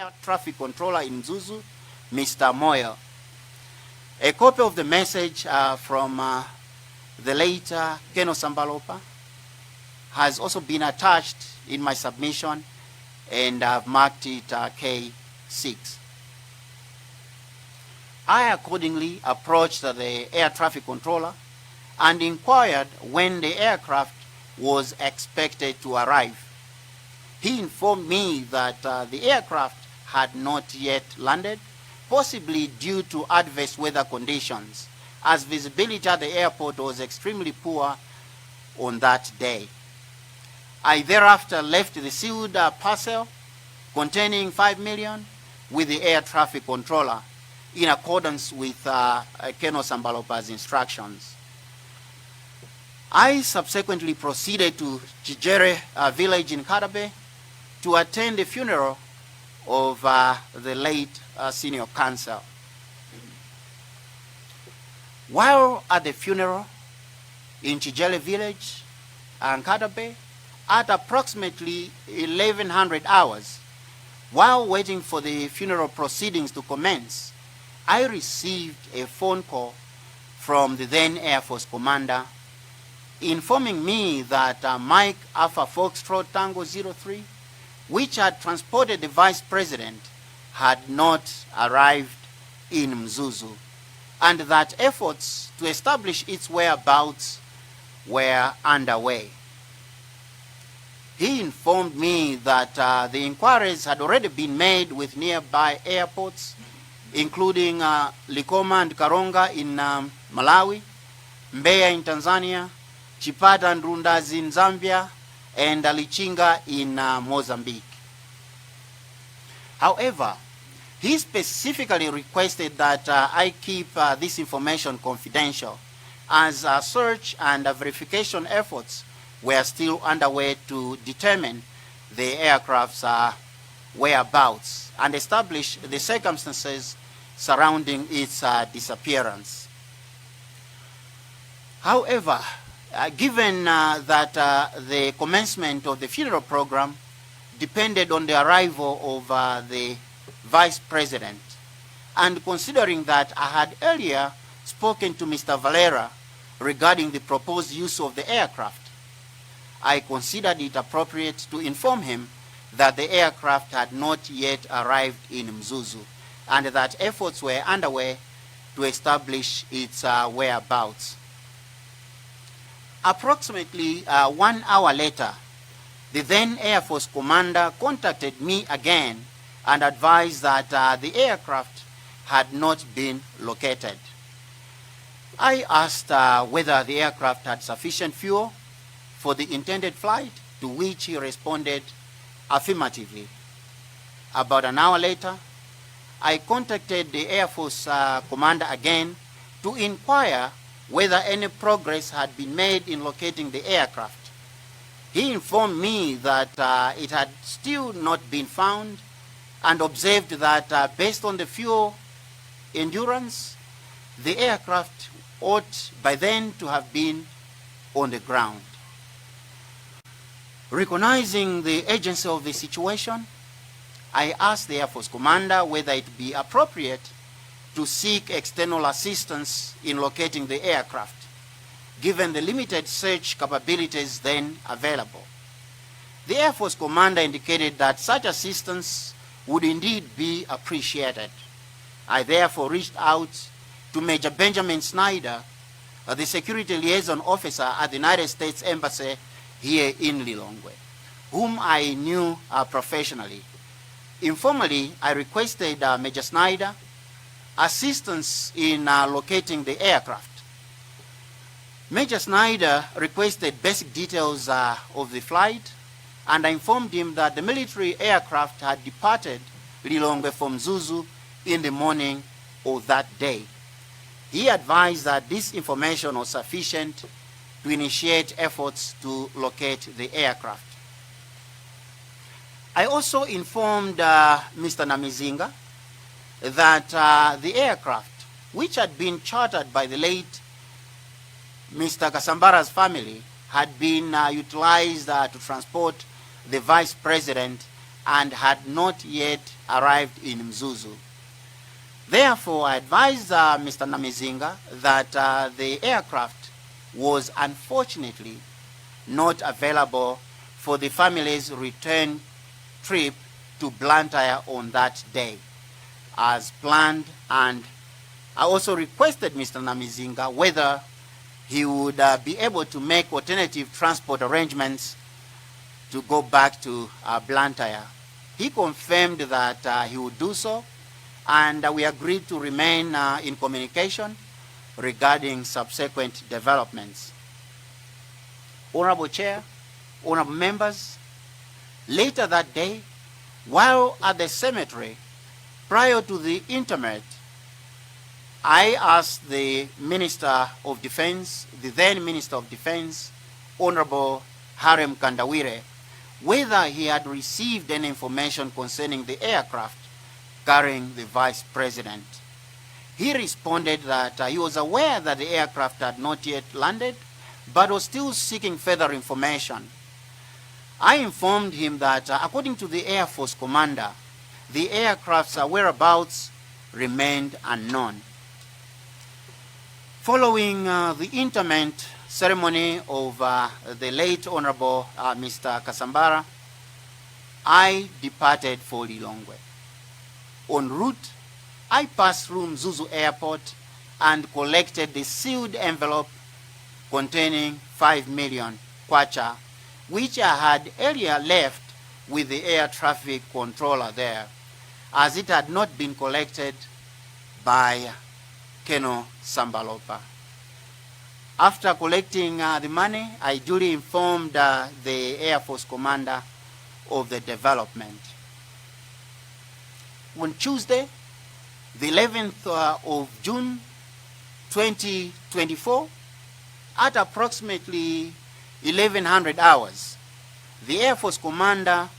air traffic controller in Mzuzu, Mr. Moyo. A copy of the message from the late Keno Sambalopa has also been attached in my submission, and I've marked it K6. I accordingly approached the air traffic controller and inquired when the aircraft was expected to arrive. He informed me that the aircraft had not yet landed, possibly due to adverse weather conditions, as visibility at the airport was extremely poor on that day. I thereafter left the sealed parcel containing 5 million with the air traffic controller in accordance with Keno Sambalopa's instructions. I subsequently proceeded to Chijere village in Kadabe to attend the funeral of the late senior counsel. While at the funeral in Chijere village and Kadabe, at approximately 1100 hours, while waiting for the funeral proceedings to commence, I received a phone call from the then Air Force commander informing me that Mike Alpha Foxtrot Tango 03, which had transported the vice president, had not arrived in Mzuzu, and that efforts to establish its whereabouts were underway. He informed me that the inquiries had already been made with nearby airports, including Likoma and Karonga in Malawi, Mbeya in Tanzania, Chipata and Rundazi in Zambia, and Lichinga in Mozambique. However, he specifically requested that I keep this information confidential, as search and verification efforts were still underway to determine the aircraft's whereabouts and establish the circumstances surrounding its disappearance. However, given that the commencement of the funeral program depended on the arrival of the vice president, and considering that I had earlier spoken to Mr. Valera regarding the proposed use of the aircraft, I considered it appropriate to inform him that the aircraft had not yet arrived in Mzuzu and that efforts were underway to establish its whereabouts. Approximately 1 hour later, the then Air Force commander contacted me again and advised that the aircraft had not been located. I asked whether the aircraft had sufficient fuel for the intended flight, to which he responded affirmatively. About an hour later, I contacted the Air Force commander again to inquire whether any progress had been made in locating the aircraft. He informed me that it had still not been found, and observed that based on the fuel endurance, the aircraft ought by then to have been on the ground. Recognizing the urgency of the situation, I asked the Air Force commander whether it be appropriate to seek external assistance in locating the aircraft, given the limited search capabilities then available. The Air Force commander indicated that such assistance would indeed be appreciated. I therefore reached out to Major Benjamin Snyder, the security liaison officer at the United States Embassy here in Lilongwe, whom I knew professionally. Informally, I requested Major Snyder assistance in locating the aircraft. Major Snyder requested basic details of the flight, and I informed him that the military aircraft had departed Lilongwe from Zuzu in the morning of that day. He advised that this information was sufficient to initiate efforts to locate the aircraft. I also informed Mr. Namizinga that the aircraft, which had been chartered by the late Mr. Kasambara's family, had been utilized to transport the vice president and had not yet arrived in Mzuzu. Therefore, I advised Mr. Namizinga that the aircraft was unfortunately not available for the family's return trip to Blantyre on that day as planned, and I also requested Mr. Namizinga whether he would be able to make alternative transport arrangements to go back to Blantyre. He confirmed that he would do so, and we agreed to remain in communication regarding subsequent developments. Honorable Chair, honorable members, later that day, while at the cemetery, prior to the interment, I asked the Minister of Defense, the then Minister of Defense, Honorable Harem Kandawire, whether he had received any information concerning the aircraft carrying the Vice President. He responded that he was aware that the aircraft had not yet landed, but was still seeking further information. I informed him that according to the Air Force commander, the aircraft's whereabouts remained unknown. Following the interment ceremony of the late Honorable Mr. Kasambara, I departed for Lilongwe. En route, I passed through Mzuzu Airport and collected the sealed envelope containing 5 million kwacha, which I had earlier left with the air traffic controller there, as it had not been collected by Keno Sambalopa. After collecting the money, I duly informed the Air Force commander of the development. On Tuesday, the 11th of June 2024, at approximately 1100 hours, the Air Force commander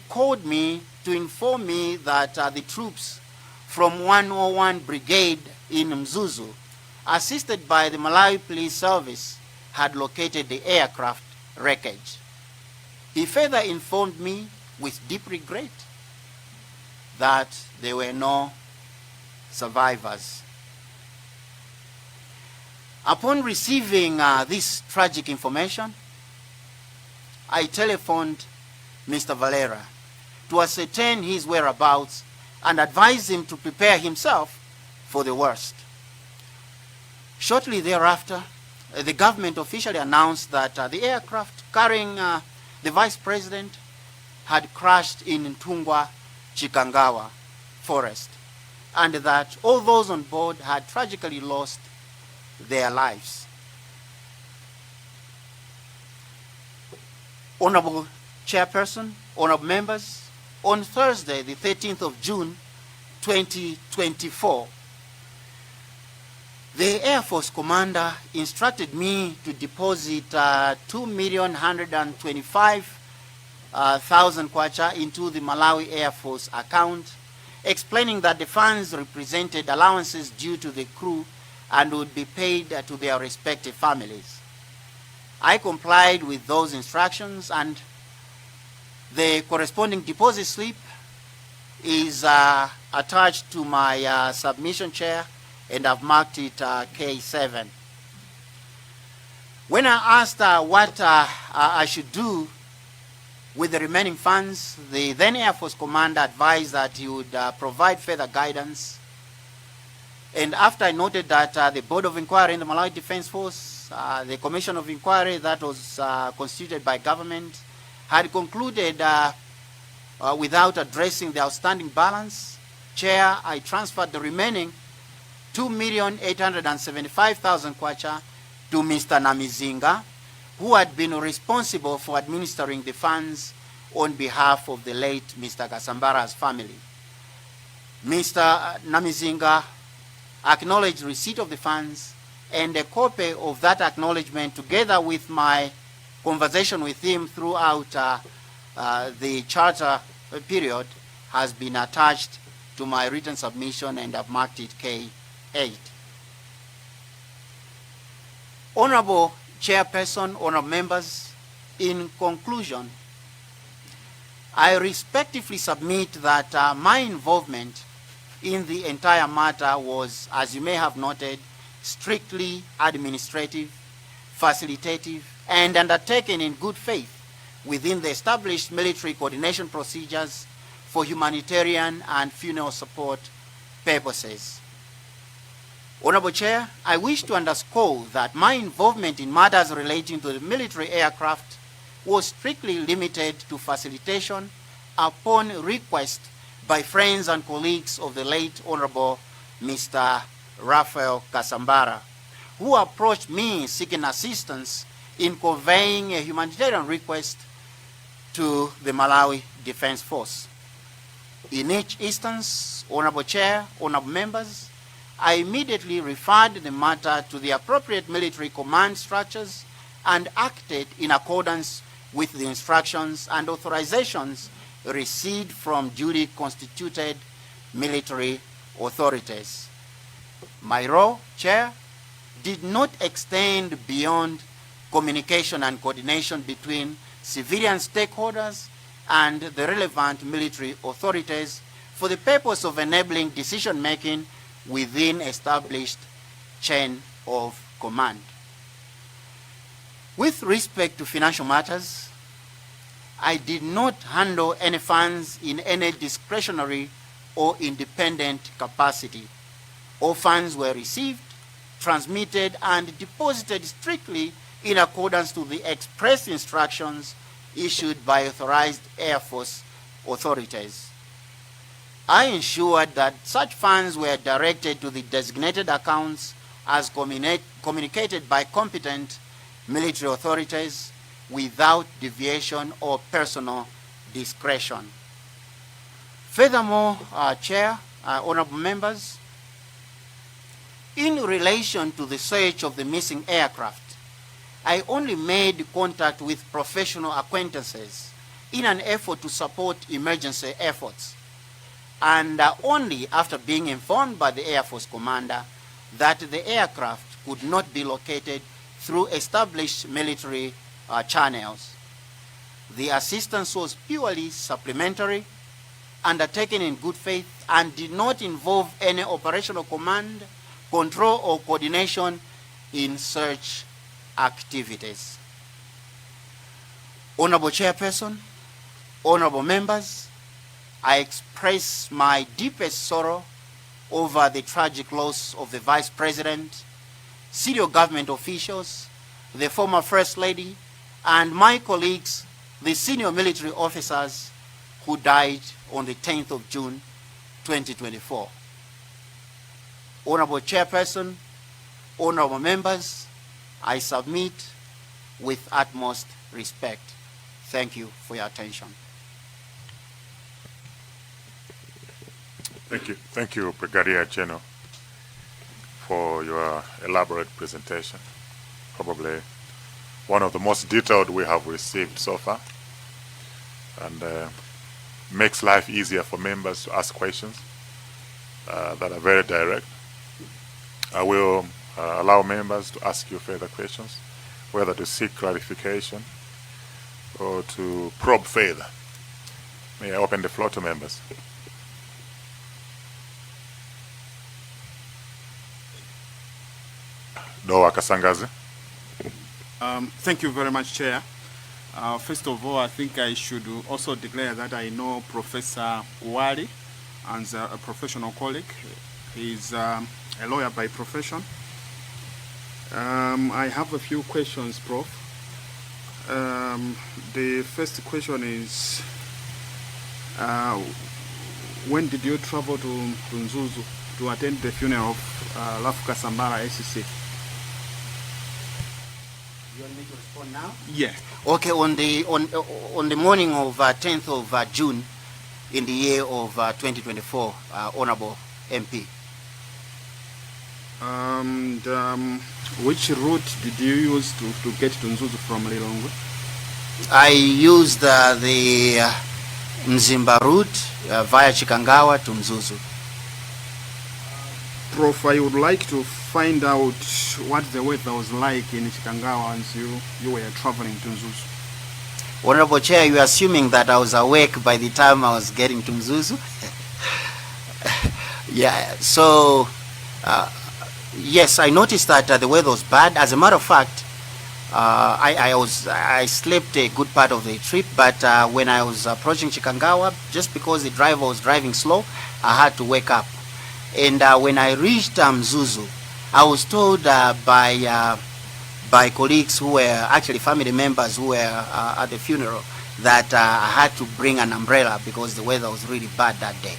called me to inform me that the troops from 101 Brigade in Mzuzu, assisted by the Malawi Police Service, had located the aircraft wreckage. He further informed me with deep regret that there were no survivors. Upon receiving this tragic information, I telephoned Mr. Valera to ascertain his whereabouts and advise him to prepare himself for the worst. Shortly thereafter, the government officially announced that the aircraft carrying the Vice President had crashed in Ntungwa, Chikangawa forest, and that all those on board had tragically lost their lives. Honorable Chairperson, honorable members, on Thursday, the 13th of June, 2024, the Air Force commander instructed me to deposit 2,125,000 kwacha into the Malawi Air Force account, explaining that the funds represented allowances due to the crew and would be paid to their respective families. I complied with those instructions, and the corresponding deposit slip is attached to my submission chair, and I've marked it K7. When I asked what I should do with the remaining funds, the then Air Force commander advised that he would provide further guidance. And after I noted that the Board of Inquiry in the Malawi Defense Force, the Commission of Inquiry that was constituted by government, had concluded without addressing the outstanding balance, Chair, I transferred the remaining 2,875,000 kwacha to Mr. Namizinga, who had been responsible for administering the funds on behalf of the late Mr. Kasambara's family. Mr. Namizinga acknowledged receipt of the funds, and a copy of that acknowledgement, together with my conversation with him throughout the charter period, has been attached to my written submission, and I've marked it K8. Honorable Chairperson, honorable members, in conclusion, I respectfully submit that my involvement in the entire matter was, as you may have noted, strictly administrative, facilitative, and undertaken in good faith within the established military coordination procedures for humanitarian and funeral support purposes. Honorable Chair, I wish to underscore that my involvement in matters relating to the military aircraft was strictly limited to facilitation upon request by friends and colleagues of the late Honorable Mr. Raphael Kasambara, who approached me seeking assistance in conveying a humanitarian request to the Malawi Defense Force. In each instance, Honorable Chair, Honorable Members, I immediately referred the matter to the appropriate military command structures and acted in accordance with the instructions and authorizations received from duly constituted military authorities. My role, Chair, did not extend beyond communication and coordination between civilian stakeholders and the relevant military authorities for the purpose of enabling decision-making within established chain of command. With respect to financial matters, I did not handle any funds in any discretionary or independent capacity. All funds were received, transmitted, and deposited strictly in accordance to the express instructions issued by authorized Air Force authorities. I ensured that such funds were directed to the designated accounts as communicated by competent military authorities without deviation or personal discretion. Furthermore, Chair, honorable members, in relation to the search of the missing aircraft, I only made contact with professional acquaintances in an effort to support emergency efforts, and only after being informed by the Air Force commander that the aircraft could not be located through established military channels. The assistance was purely supplementary, undertaken in good faith, and did not involve any operational command, control, or coordination in search activities. Honorable Chairperson, honorable members, I express my deepest sorrow over the tragic loss of the Vice President, senior government officials, the former First Lady, and my colleagues, the senior military officers who died on the 10th of June, 2024. Honorable Chairperson, honorable members, I submit with utmost respect. Thank you for your attention. Thank you. Thank you, Brigadier General, for your elaborate presentation. Probably one of the most detailed we have received so far, and makes life easier for members to ask questions that are very direct. I will allow members to ask you further questions, whether to seek clarification or to probe further. May I open the floor to members? Doa Kasangazi. Thank you very much, Chair. First of all, I think I should also declare that I know Professor Wali as a professional colleague. He's a lawyer by profession. I have a few questions, Prof. The first question is, when did you travel to Nzuzu to attend the funeral of Lafuka Sambara SCC? You want me to respond now? Yeah. Okay, on the morning of 10th of June in the year of 2024, Honorable MP. And which route did you use to get to Nzuzu from Lilongwe? I used the Mzimba route via Chikangawa to Nzuzu. Prof, I would like to find out what the weather was like in Chikangawa as you were traveling to Nzuzu. Honorable Chair, you are assuming that I was awake by the time I was getting to Mzuzu. Yeah, so yes, I noticed that the weather was bad. As a matter of fact, I slept a good part of the trip, but when I was approaching Chikangawa, just because the driver was driving slow, I had to wake up. And when I reached Mzuzu, I was told by colleagues who were actually family members who were at the funeral that I had to bring an umbrella because the weather was really bad that day.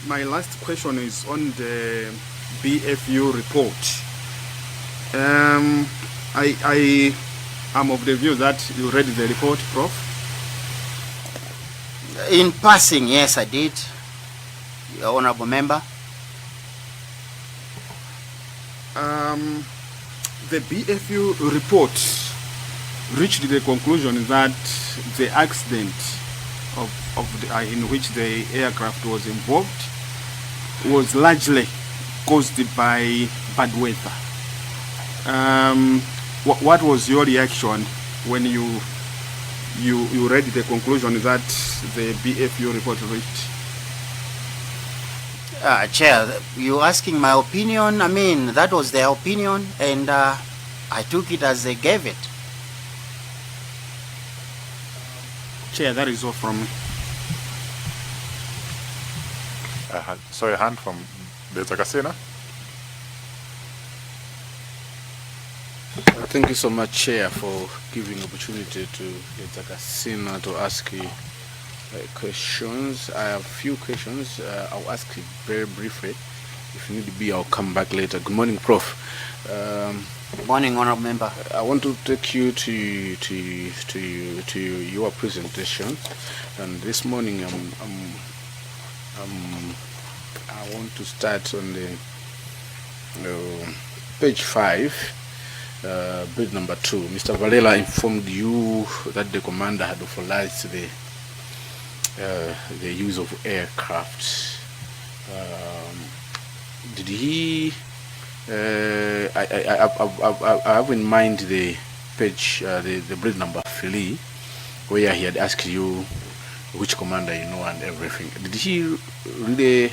My last question is on the BFU report. I am of the view that you read the report, Prof. In passing, yes, I did, Your Honorable Member. The BFU report reached the conclusion that the accident in which the aircraft was involved was largely caused by bad weather. What was your reaction when you read the conclusion that the BFU report reached? Chair, you asking my opinion? I mean, that was their opinion, and I took it as they gave it. Chair, that is all from me. So a hand from the Takasina. Thank you so much, Chair, for giving opportunity to the Takasina to ask questions. I have a few questions. I'll ask it very briefly. If need be, I'll come back later. Good morning, Prof. Good morning, Honorable Member. I want to take you to your presentation, and this morning I want to start on the page 5, bid number 2. Mr. Varela informed you that the commander had authorized the use of aircraft. Did he? I have in mind the page, the bid number 3, where he had asked you which commander you know and everything. Did he really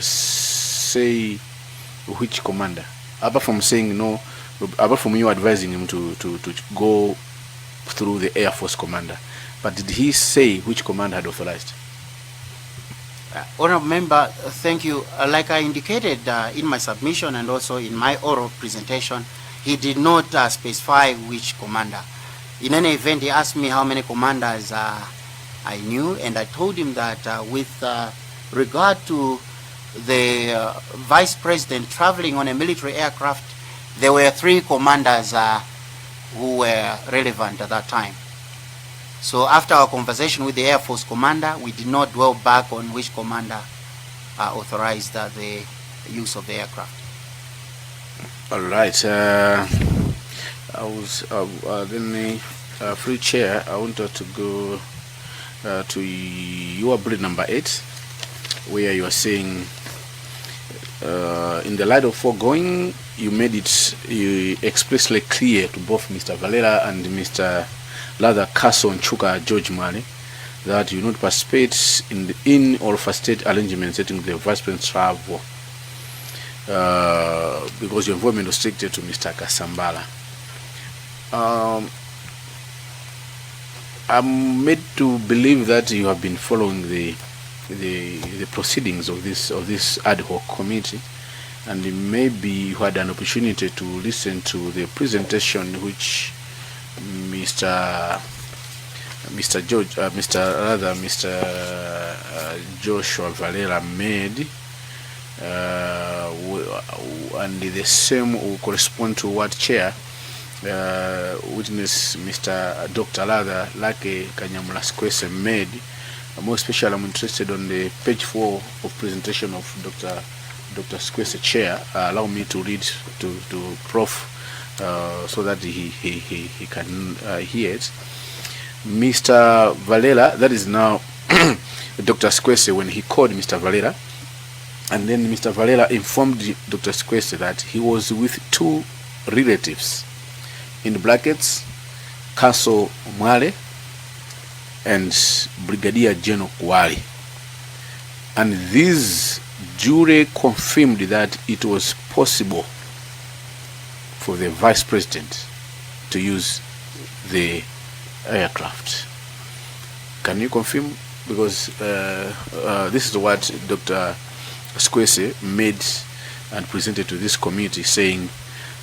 say which commander? Apart from saying no, apart from you advising him to go through the Air Force commander, but did he say which commander had authorized? Honorable Member, thank you. Like I indicated in my submission and also in my oral presentation, he did not specify which commander. In any event, he asked me how many commanders I knew, and I told him that with regard to the Vice President traveling on a military aircraft, there were 3 commanders who were relevant at that time. So after our conversation with the Air Force commander, we did not dwell back on which commander authorized the use of the aircraft. All right. Then free chair, I wanted to go to your bid number 8, where you are saying, in the light of foregoing, you made it explicitly clear to both Mr. Valera and Mr. Castle Chuka George Mali that you not participate in or facilitate arrangements setting the Vice President's travel because your involvement was restricted to Mr. Kasambala. I'm made to believe that you have been following the proceedings of this ad hoc committee, and maybe you had an opportunity to listen to the presentation which Mr. Joshua Valera made, and the same will correspond to what Chair witness Mr. Dr. Latha Lake Kanyamulakwese made. More especially, I'm interested on the page 4 of presentation of Dr. Squese Chair. Allow me to read to Prof. So that he can hear it. Mr. Valera, that is now Dr. Squese, when he called Mr. Valera, and then Mr. Valera informed Dr. Squese that he was with 2 relatives, in brackets, Castle Mwale and Brigadier General Kuwali. And these duly confirmed that it was possible for the Vice President to use the aircraft. Can you confirm? Because this is what Dr. Squese made and presented to this committee, saying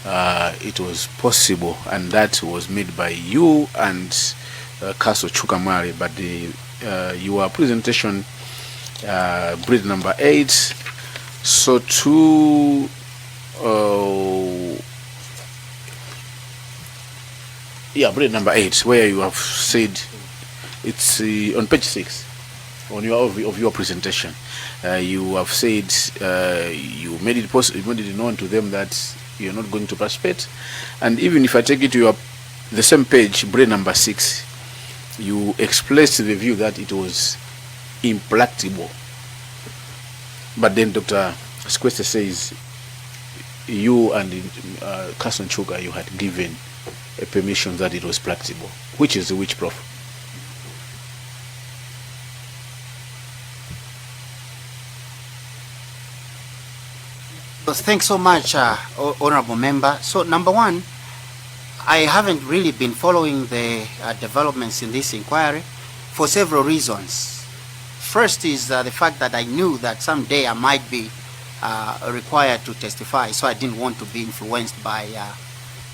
it was possible, and that was made by you and Castle Chukamari. But your presentation, breed number 8, so to breed number 8, where you have said, it's on page 6 on your presentation. You have said you made it known to them that you're not going to participate, and even if I take it to the same page, bread number 6, you expressed the view that it was impracticable. But then Dr. Squeste says you and Carson Chuka, you had given a permission that it was practicable. Which is which, Prof? Thanks so much, Honorable Member. So, number one, I haven't really been following the developments in this inquiry for several reasons. First is the fact that I knew that someday I might be required to testify, so I didn't want to be influenced by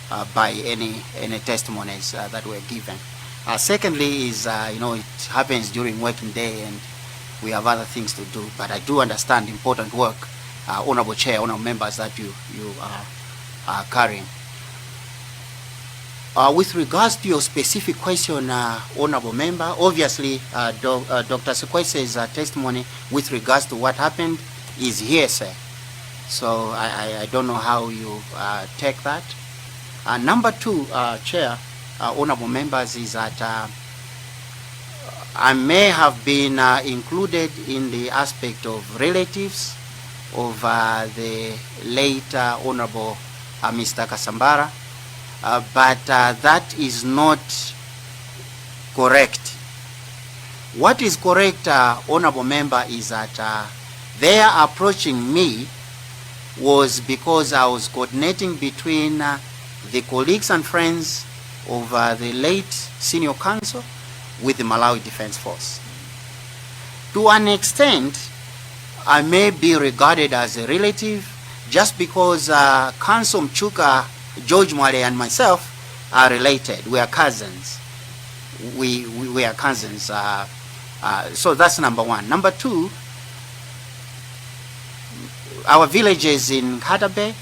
any testimonies that were given. Secondly is, it happens during working day and we have other things to do, but I do understand important work, Honorable Chair, Honorable Members, that you are carrying. With regards to your specific question, Honorable Member, obviously Dr. Sekwese's testimony with regards to what happened is hearsay. So I don't know how you take that. Number two, Chair, Honorable Members, is that I may have been included in the aspect of relatives of the late Honorable Mr. Kasambara, but that is not correct. What is correct, Honorable Member, is that their approaching me was because I was coordinating between the colleagues and friends of the late Senior Counsel with the Malawi Defense Force. To an extent, I may be regarded as a relative just because Counsel Mchuka, George Mwale, and myself are related. We are cousins. We are cousins. So that's number one. Number two, our villages in Katabe,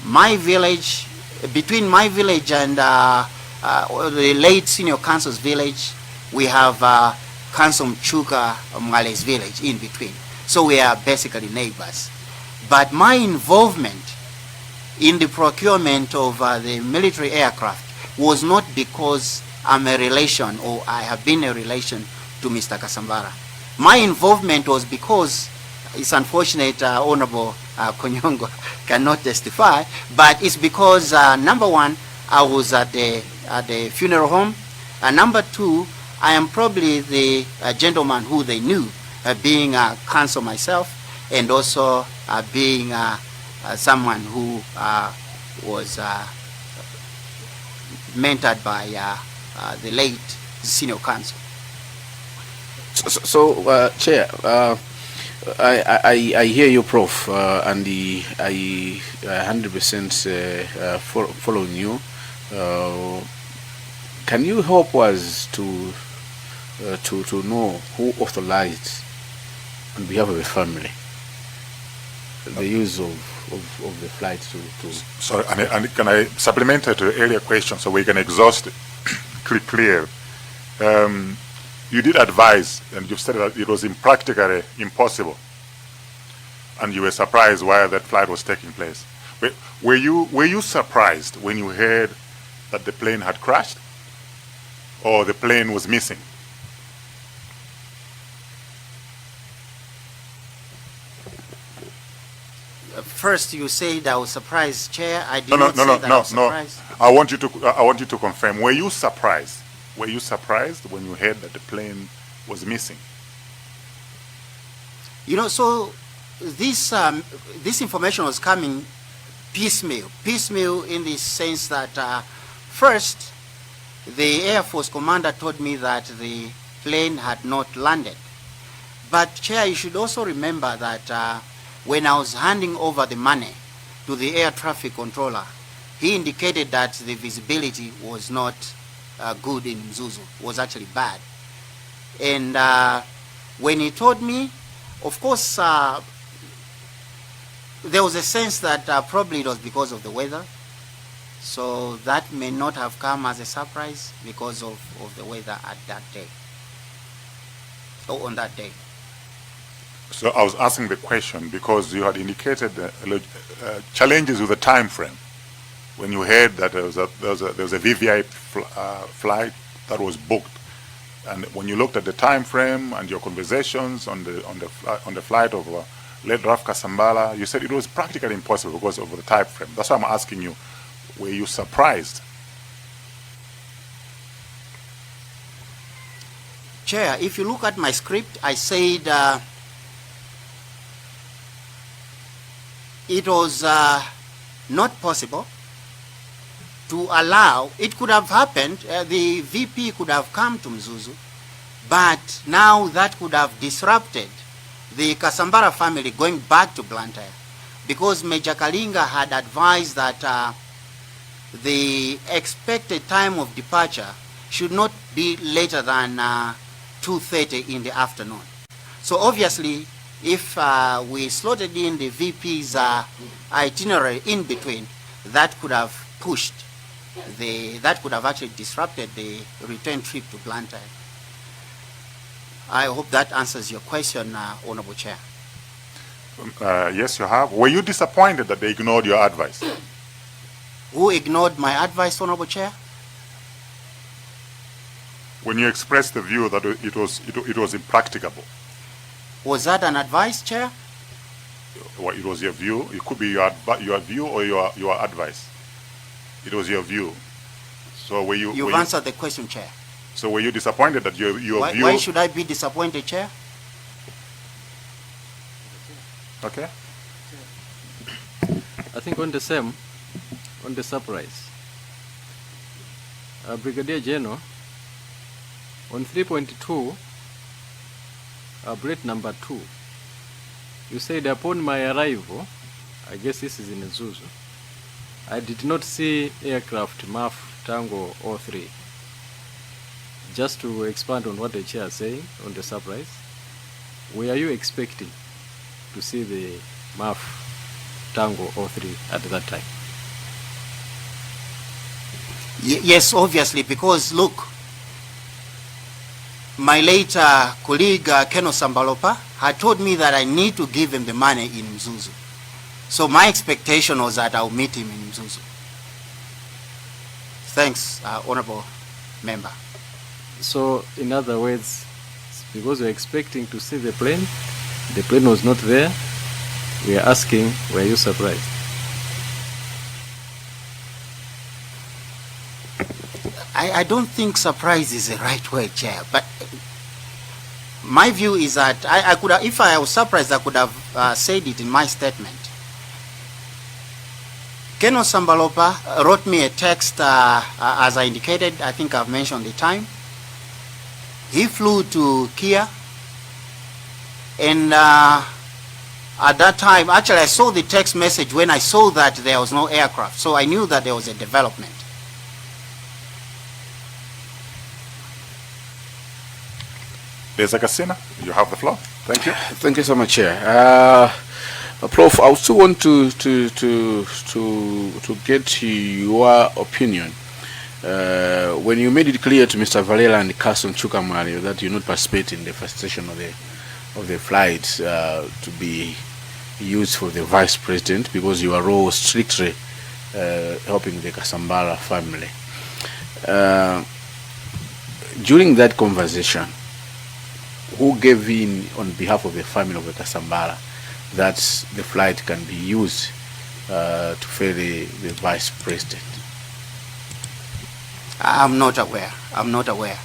my village, between my village and the late Senior Counsel's village, we have Counsel Mchuka Mwale's village in between. So we are basically neighbors. But my involvement in the procurement of the military aircraft was not because I'm a relation or I have been a relation to Mr. Kasambara. My involvement was because, it's unfortunate Honorable Konyongo cannot testify, but it's because number one, I was at the funeral home, and number two, I am probably the gentleman who they knew, being a counsel myself, and also being someone who was mentored by the late Senior Counsel. So, Chair, I hear you, Prof, and I 100% following you. Can you help us to know who authorized on behalf of the family the use of the flight to Sorry, and can I supplement to the earlier question so we can exhaust it clear? You did advise, and you've said that it was practically impossible, and you were surprised why that flight was taking place. Were you surprised when you heard that the plane had crashed, or the plane was missing? First, you said I was surprised, Chair. I did not say that I was surprised. I want you to confirm. Were you surprised? Were you surprised when you heard that the plane was missing? You know, so this information was coming piecemeal in the sense that first, the Air Force commander told me that the plane had not landed. But Chair, you should also remember that when I was handing over the money to the air traffic controller, he indicated that the visibility was not good in Mzuzu, was actually bad. And when he told me, of course, there was a sense that probably it was because of the weather. So that may not have come as a surprise because of the weather at that day, or on that day. So I was asking the question because you had indicated challenges with the time frame. When you heard that there was a VVI flight that was booked, and when you looked at the time frame and your conversations on the flight of Lero Kasambala, you said it was practically impossible because of the time frame. That's why I'm asking you, were you surprised? Chair, if you look at my script, I said it was not possible to allow, it could have happened, the VP could have come to Mzuzu, but now that could have disrupted the Kasambara family going back to Blantyre, because Major Kalinga had advised that the expected time of departure should not be later than 2:30 in the afternoon. So obviously, if we slotted in the VP's itinerary in between, that could have pushed that could have actually disrupted the return trip to Blantyre. I hope that answers your question, Honorable Chair. Yes, you have. Were you disappointed that they ignored your advice? Who ignored my advice, Honorable Chair? When you expressed the view that it was impracticable. Was that an advice, Chair? Well, it was your view. It could be your view or your advice. It was your view. So were you? You've answered the question, Chair. So were you disappointed that your view? Why should I be disappointed, Chair? Okay. I think on the surprise, Brigadier General, on 3.2, bullet number 2, you said upon my arrival, I guess this is in Mzuzu, I did not see aircraft MAF Tango 03. Just to expand on what the chair is saying on the surprise, were you expecting to see the MAF Tango 03 at that time? Yes, obviously, because look, my late colleague Keno Sambalopa had told me that I need to give him the money in Mzuzu. So my expectation was that I'll meet him in Mzuzu. Thanks, Honorable Member. So, in other words, because we're expecting to see the plane was not there, we are asking, were you surprised? I don't think surprise is the right word, Chair, but my view is that I could have, if I was surprised, I could have said it in my statement. Keno Sambalopa wrote me a text, as I indicated. I think I've mentioned the time. He flew to Kia, and at that time, actually I saw the text message when I saw that there was no aircraft, so I knew that there was a development. There's a Casina. You have the floor. Thank you. Thank you so much, Chair. Prof, I also want to get your opinion. When you made it clear to Mr. Varela and Carson Chukamari that you not participate in the first session of the flight to be used for the Vice President because your role was strictly helping the Kasambara family. During that conversation, who gave in on behalf of the family of the Kasambara that the flight can be used to ferry the vice president? I'm not aware. I'm not aware.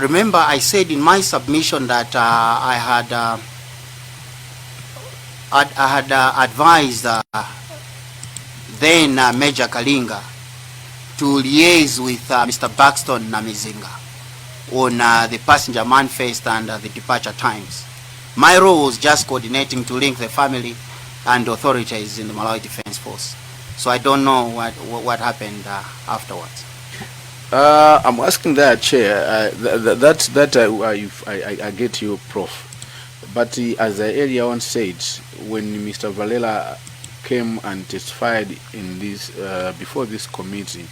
Remember, I said in my submission that I had advised then Major Kalinga to liaise with Mr. Buxton Namizinga on the passenger manifest and the departure times. My role was just coordinating to link the family and authorities in the Malawi Defense Force. So I don't know what happened afterwards. I'm asking that, Chair. I get you, Prof. But as I earlier on said, when Mr. Valela came and testified in this before this committee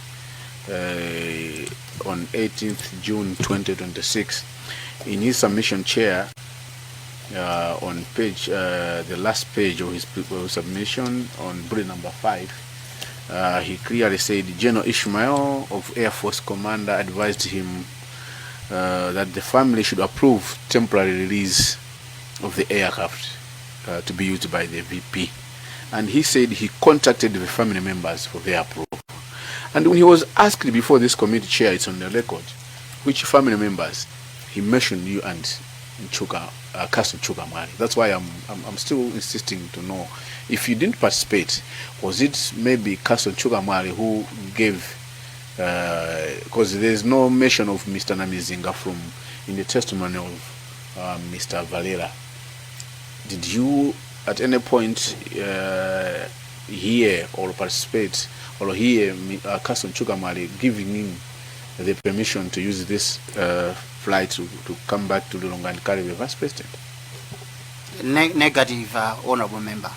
on 18th June 2026, in his submission, Chair, on page the last page of his submission on bullet number 5. He clearly said General Ishmael of Air Force Commander advised him that the family should approve temporary release of the aircraft to be used by the VP. And he said he contacted the family members for their approval. And when he was asked before this committee, Chair, it's on the record, which family members, he mentioned you and Chuka, Castle Chukamari. That's why I'm still insisting to know if you didn't participate. Was it maybe Castle Chukamari who gave? Because there's no mention of Mr. Namizinga from in the testimony of Mr. Valera. Did you at any point hear or participate or hear Castle Chukamari giving him the permission to use this flight to come back to Lulonga and carry the vice president? Negative, honorable member.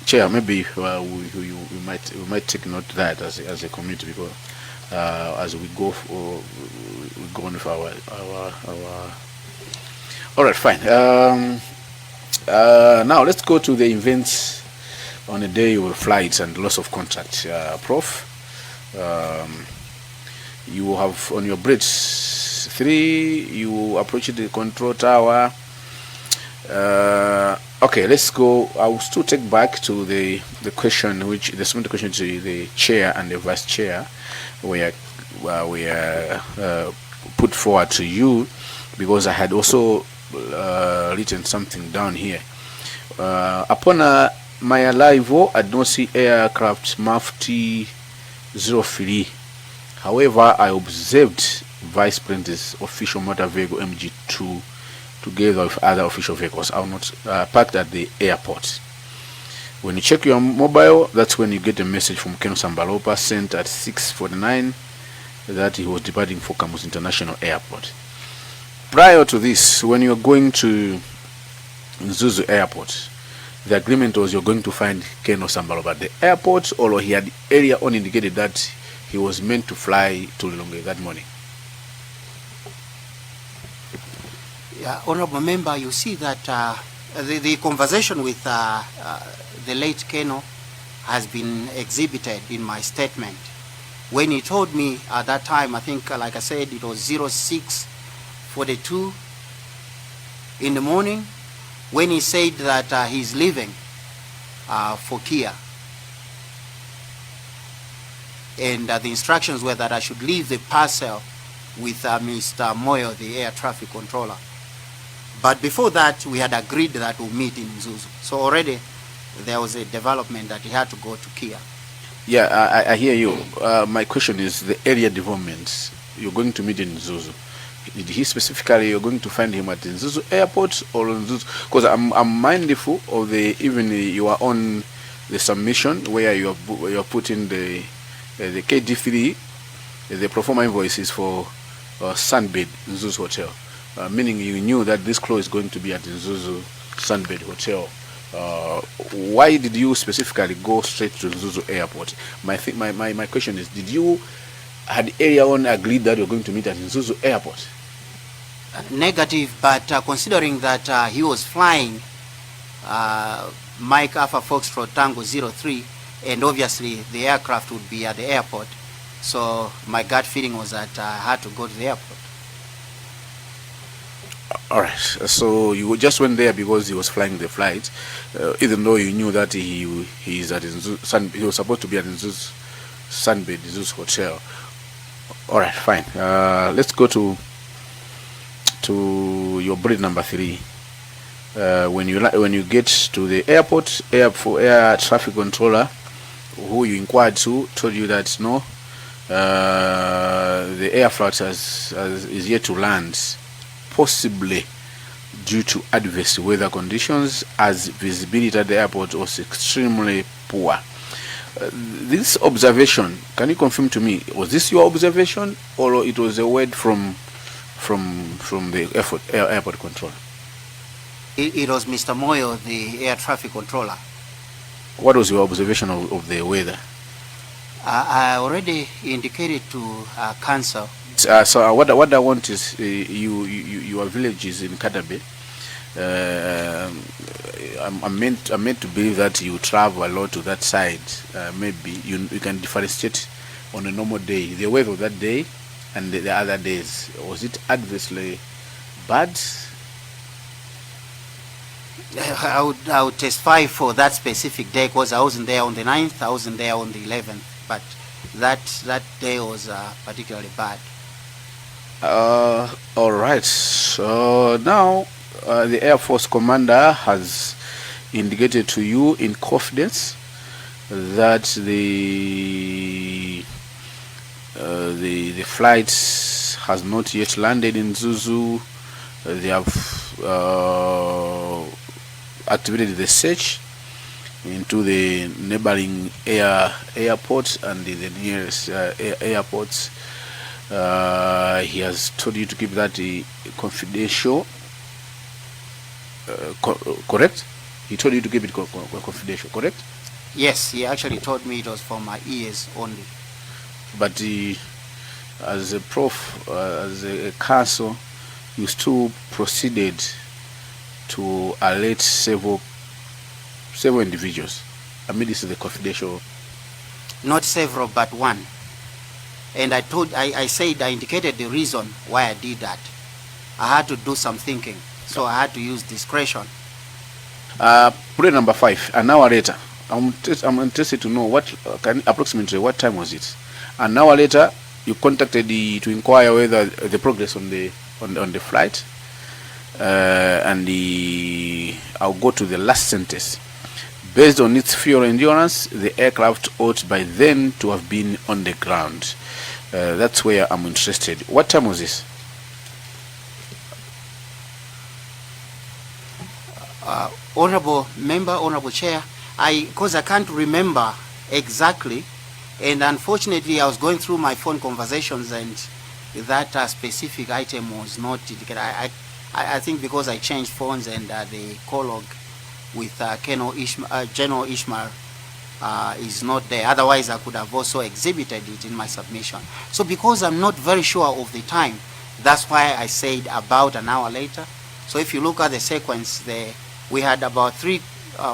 Chair, maybe we might take note of that as a committee, because as we go on with our all right, fine. Now let's go to the events on the day of flights and loss of contract. Prof, you have on your bridge 3, you approach the control tower. Okay, let's go. I will still take back to the question, which the second question to the chair and the vice chair, where we put forward to you, because I had also written something down here. Upon my arrival, I don't see aircraft MAF T03. However, I observed Vice President's official motor vehicle MG2 together with other official vehicles are not parked at the airport. When you check your mobile, that's when you get a message from Ken Sambalopa sent at 6:49 that he was departing for Kamuzu International Airport. Prior to this, when you're going to Zuzu Airport, the agreement was you're going to find Ken Sambalopa at the airport, or he had earlier on indicated that he was meant to fly to Lilongwe that morning. Yeah, honorable member, you see that the conversation with the late Keno has been exhibited in my statement. When he told me at that time, I think, like I said, it was 06:42 in the morning, when he said that he's leaving for Kia. And the instructions were that I should leave the parcel with Mr. Moyo, the air traffic controller. But before that, we had agreed that we'll meet in Zuzu. So already there was a development that he had to go to Kia. Yeah, I hear you. My question is the area developments. You're going to meet in Zuzu. Did he specifically, you're going to find him at the Zuzu airport or in Zuzu? Because I'm mindful of you are on the submission where you're putting the KD3, the pro forma invoices for Sunbed Zuzu Hotel. Meaning you knew that this close is going to be at the Zuzu Sunbed Hotel. Why did you specifically go straight to Zuzu Airport? My question is, did you had earlier on agreed that you're going to meet at Zuzu Airport? Negative, but considering that he was flying Mike Alpha Foxtrot Tango 03, and obviously the aircraft would be at the airport, so my gut feeling was that I had to go to the airport. All right. So you just went there because he was flying the flight, even though you knew that he's at he was supposed to be at Nzu's Sunbed, Nzu's hotel. All right, fine. Let's go to your bullet number 3. When you get to the airport, air traffic controller, who you inquired to, told you that no, the aircraft is yet to land, possibly due to adverse weather conditions, as visibility at the airport was extremely poor. This observation, can you confirm to me, was this your observation, or it was a word from the airport controller? It was Mr. Moyo, the air traffic controller. What was your observation of the weather? I already indicated to council. So what I want is your village is in Kadabe. I'm meant to believe that you travel a lot to that side. Maybe you can differentiate on a normal day the weather of that day and the other days. Was it adversely bad? I would testify for that specific day because I wasn't there on the 9th, I wasn't there on the 11th, but that day was particularly bad. All right. So now the Air Force commander has indicated to you in confidence that the flight has not yet landed in Zuzu. They have activated the search into the neighboring airports and the nearest airports. He has told you to keep that confidential. Correct? He told you to keep it confidential, correct? Yes, he actually told me it was for my ears only. But as a as a council, you still proceeded to alert several individuals. I mean, this is the confidential. Not several, but one. And I indicated the reason why I did that. I had to do some thinking, so I had to use discretion. Bullet number 5. An hour later, I'm interested to know approximately what time was it. An hour later, you contacted to inquire whether the progress on the flight. I'll go to the last sentence. Based on its fuel endurance, the aircraft ought by then to have been on the ground. That's where I'm interested. What time was this? Honorable member, honorable chair, because I can't remember exactly, and unfortunately I was going through my phone conversations and that specific item was not indicated. I think because I changed phones and the call log with General Ishmael is not there. Otherwise, I could have also exhibited it in my submission. So because I'm not very sure of the time, that's why I said about an hour later. So if you look at the sequence, we had about 3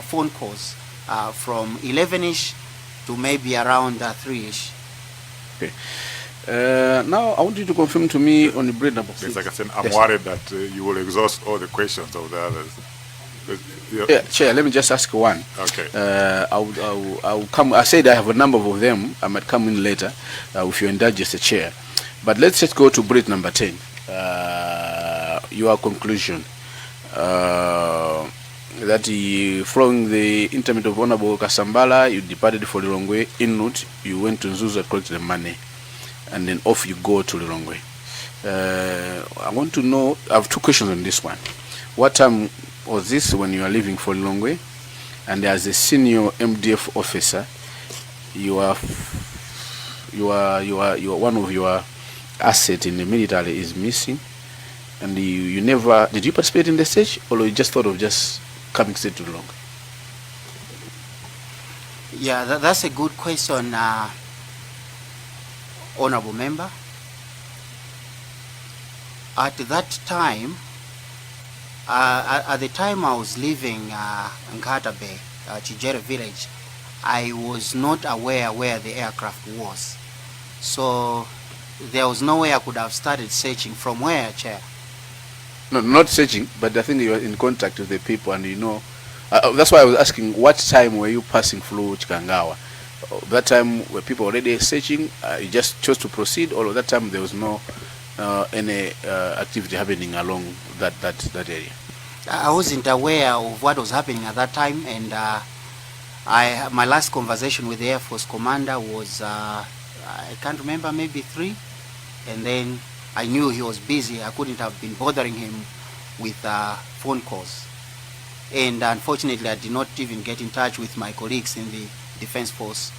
phone calls from 11-ish to maybe around 3-ish. Okay. Now, I want you to confirm to me on the bullet number 6. Yes, like I said, I'm worried that you will exhaust all the questions of the others. Yeah, Chair, let me just ask one. Okay. I'll come. I said I have a number of them. I might come in later if you indulge as the chair. But let's just go to bullet number 10. Your conclusion. That following the interment of Honorable Kasambala, you departed for Lirongwe. En route, you went to Nzuzu to collect the money, and then off you go to Lirongwe. I want to know. I have 2 questions on this one. What time was this when you are leaving for Lirongwe? And as a senior MDF officer, you are one of your assets in the military is missing, and you never did you participate in the search, or you just thought of just coming straight to Lirongwe? Yeah, that's a good question, honorable member. At that time, at the time I was leaving Nkatabe, Chijere village, I was not aware where the aircraft was. So there was no way I could have started searching. From where, Chair? No, not searching, but I think you were in contact with the people, and you know, that's why I was asking, what time were you passing through Chikangawa? That time were people already searching? You just chose to proceed, or at that time there was no any activity happening along that area? I wasn't aware of what was happening at that time, and my last conversation with the Air Force commander was, I can't remember, maybe 3, and then I knew he was busy. I couldn't have been bothering him with phone calls. And unfortunately, I did not even get in touch with my colleagues in the Defense Force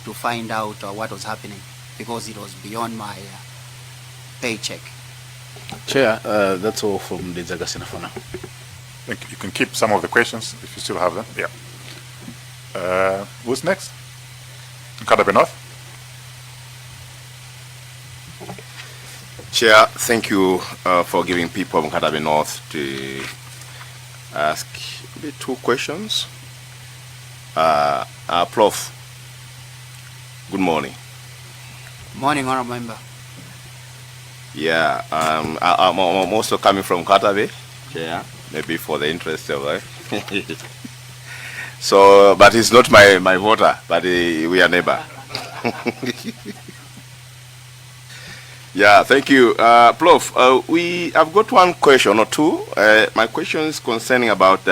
to find out what was happening, because it was beyond my paycheck. Chair, that's all from the Zagasena for now. You can keep some of the questions if you still have them. Yeah. Who's next? Nkadabe North. Chair, thank you for giving people of Nkadabe North to ask maybe 2 questions. Prof, good morning. Morning, Honourable Member. Yeah, I'm also coming from Nkadabe, Chair, maybe for the interest of it. So, but he's not my voter, but we are neighbor. Yeah, thank you. Prof, I've got 1 question or 2. My question is concerning about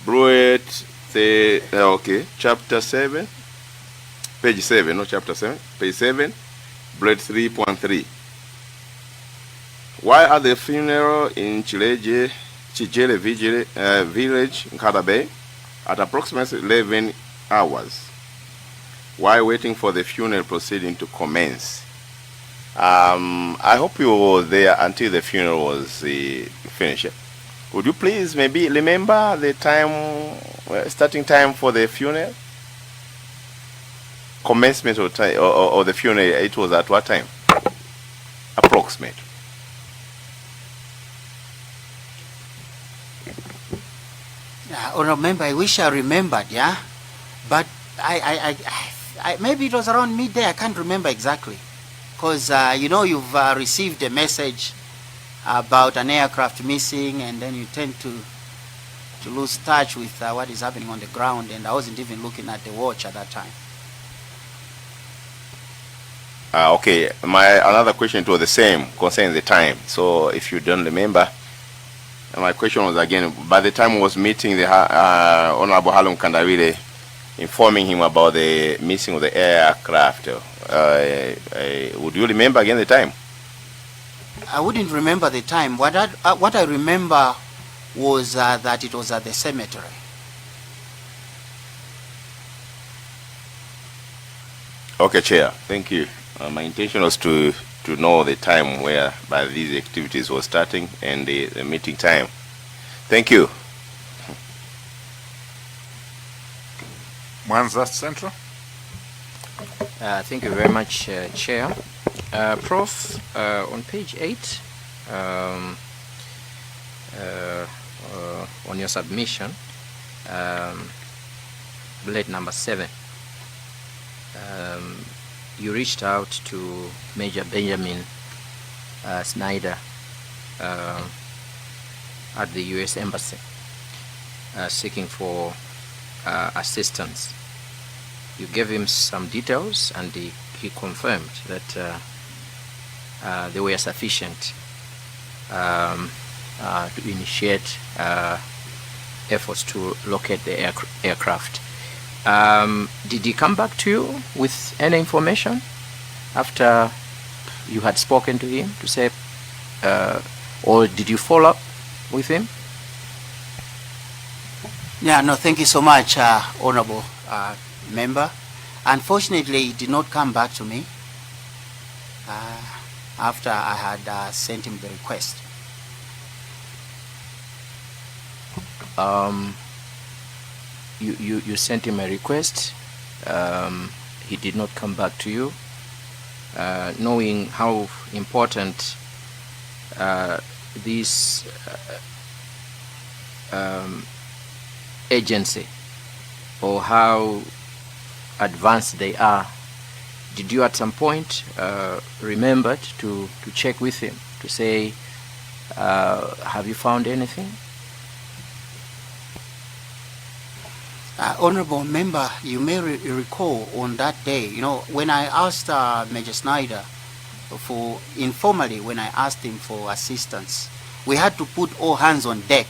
Bruet, chapter 7, page 7, not chapter 7, page 7, Bruet 3.3. Why are the funeral in Chijele village in Nkadabe at approximately 11 hours? Why waiting for the funeral proceeding to commence? I hope you were there until the funeral was finished. Would you please maybe remember the time, starting time for the funeral? Commencement or the funeral, it was at what time? Approximate. Honourable Member, I wish I remembered, yeah? But I maybe it was around midday, I can't remember exactly. Because, you know, you've received a message about an aircraft missing, and then you tend to lose touch with what is happening on the ground, and I wasn't even looking at the watch at that time. Okay, another question was the same concerning the time. So if you don't remember, my question was again, by the time I was meeting the Honorable Halum Kandawile, informing him about the missing of the aircraft, would you remember again the time? I wouldn't remember the time. What I remember was that it was at the cemetery. Okay, Chair, thank you. My intention was to know the time where by these activities was starting and the meeting time. Thank you. Mwanza Central. Thank you very much, Chair. Prof, on page 8, on your submission, bullet number 7, you reached out to Major Benjamin Snyder at the U.S. Embassy, seeking for assistance. You gave him some details, and he confirmed that they were sufficient to initiate efforts to locate the aircraft. Did he come back to you with any information after you had spoken to him to say, or did you follow up with him? Yeah, no, thank you so much, Honorable Member. Unfortunately, he did not come back to me after I had sent him the request. You sent him a request. He did not come back to you, knowing how important this agency, or how advanced they are. Did you at some point remembered to check with him to say, Have you found anything? Honorable member, you may recall on that day, when I asked Major Snyder for, informally, when I asked him for assistance, we had to put all hands on deck,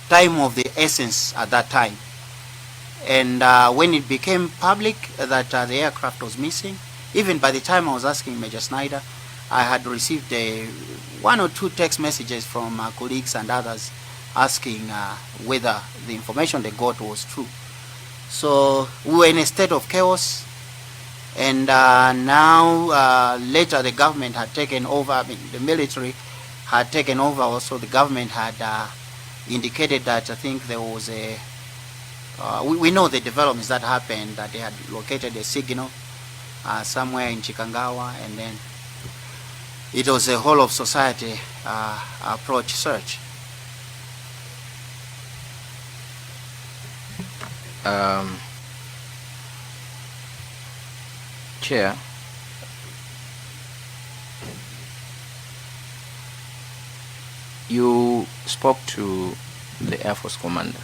time of the essence at that time. And when it became public that the aircraft was missing, even by the time I was asking Major Snyder, I had received 1 or 2 text messages from colleagues and others asking whether the information they got was true. So we were in a state of chaos, and now later the government had taken over. I mean, the military had taken over. Also, the government had indicated that I think there was a. We know the developments that happened, that they had located a signal somewhere in Chikangawa, and then it was a whole of society approach search. Chair, you spoke to the Air Force commander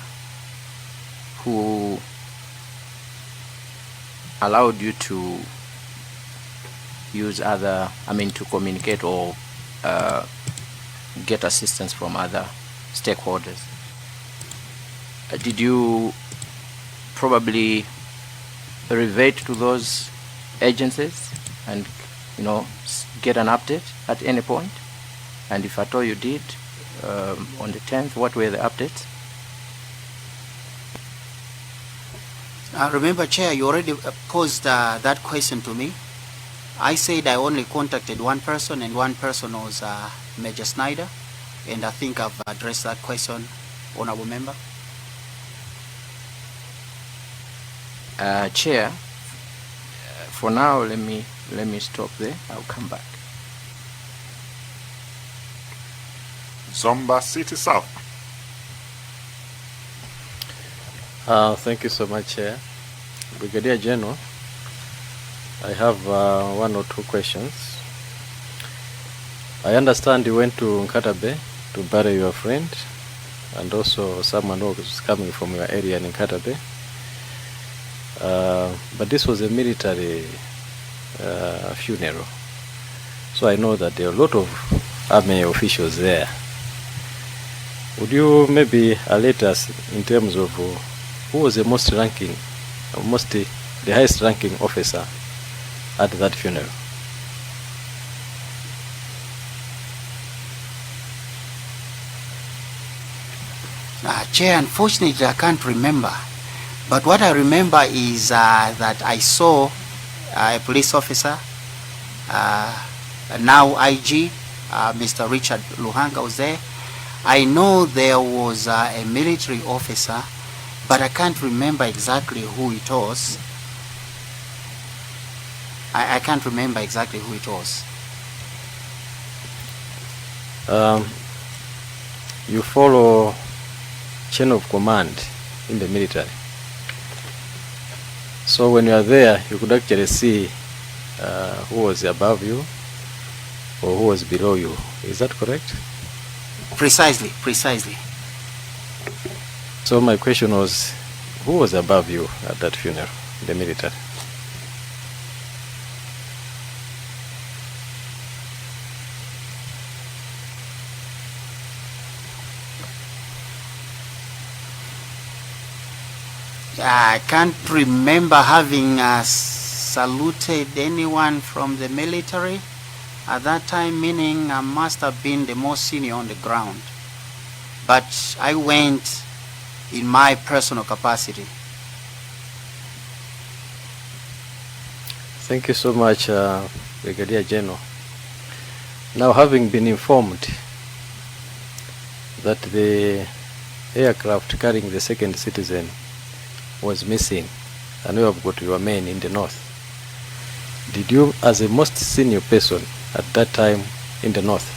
who allowed you to use other, to communicate or get assistance from other stakeholders. Did you probably revert to those agencies and get an update at any point? And if at all you did, on the 10th, what were the updates? Remember, Chair, you already posed that question to me. I said I only contacted one person, and one person was Major Snyder, and I think I've addressed that question, Honorable Member. Chair, for now, let me stop there. I'll come back. Zomba City South. Thank you so much, Chair. Brigadier General, I have 1 or 2 questions. I understand you went to Nkatabe to bury your friend, and also someone who was coming from your area in Nkatabe. But this was a military funeral, so I know that there are a lot of army officials there. Would you maybe alert us in terms of who was the the highest ranking officer at that funeral? Chair, unfortunately I can't remember. But what I remember is that I saw a police officer, now IG, Mr. Richard Luhanga was there. I know there was a military officer, but I can't remember exactly who it was. I can't remember exactly who it was. You follow chain of command in the military. So when you are there, you could actually see who was above you or who was below you. Is that correct? Precisely, precisely. So my question was, who was above you at that funeral, the military? I can't remember having saluted anyone from the military at that time, meaning I must have been the most senior on the ground. But I went in my personal capacity. Thank you so much, Brigadier General. Now, having been informed that the aircraft carrying the second citizen was missing, and you have got your men in the north, did you, as a most senior person at that time in the north,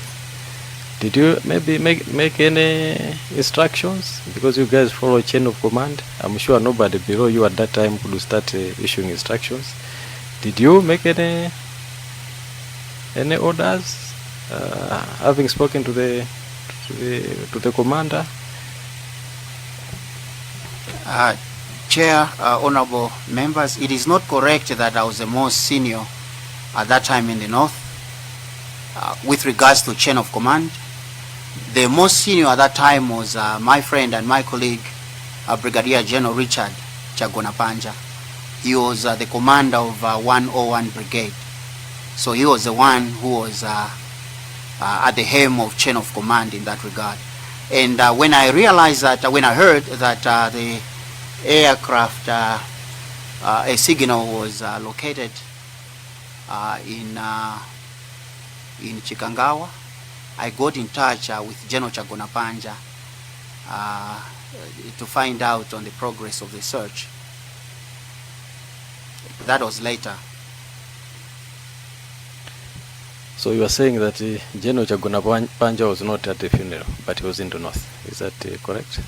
did you maybe make any instructions? Because you guys follow chain of command. I'm sure nobody below you at that time could start issuing instructions. Did you make any orders, having spoken to to the commander? Chair, honorable members, it is not correct that I was the most senior at that time in the North. With regards to chain of command, the most senior at that time was my friend and my colleague, Brigadier General Richard Chagonapanja. He was the commander of 101 Brigade. So he was the one who was at the helm of chain of command in that regard. And when I realized that, when I heard that the aircraft, a signal was located in Chikangawa, I got in touch with General Chagonapanja to find out on the progress of the search. That was later. So you are saying that General Chagonapanja was not at the funeral, but he was in the North. Is that correct?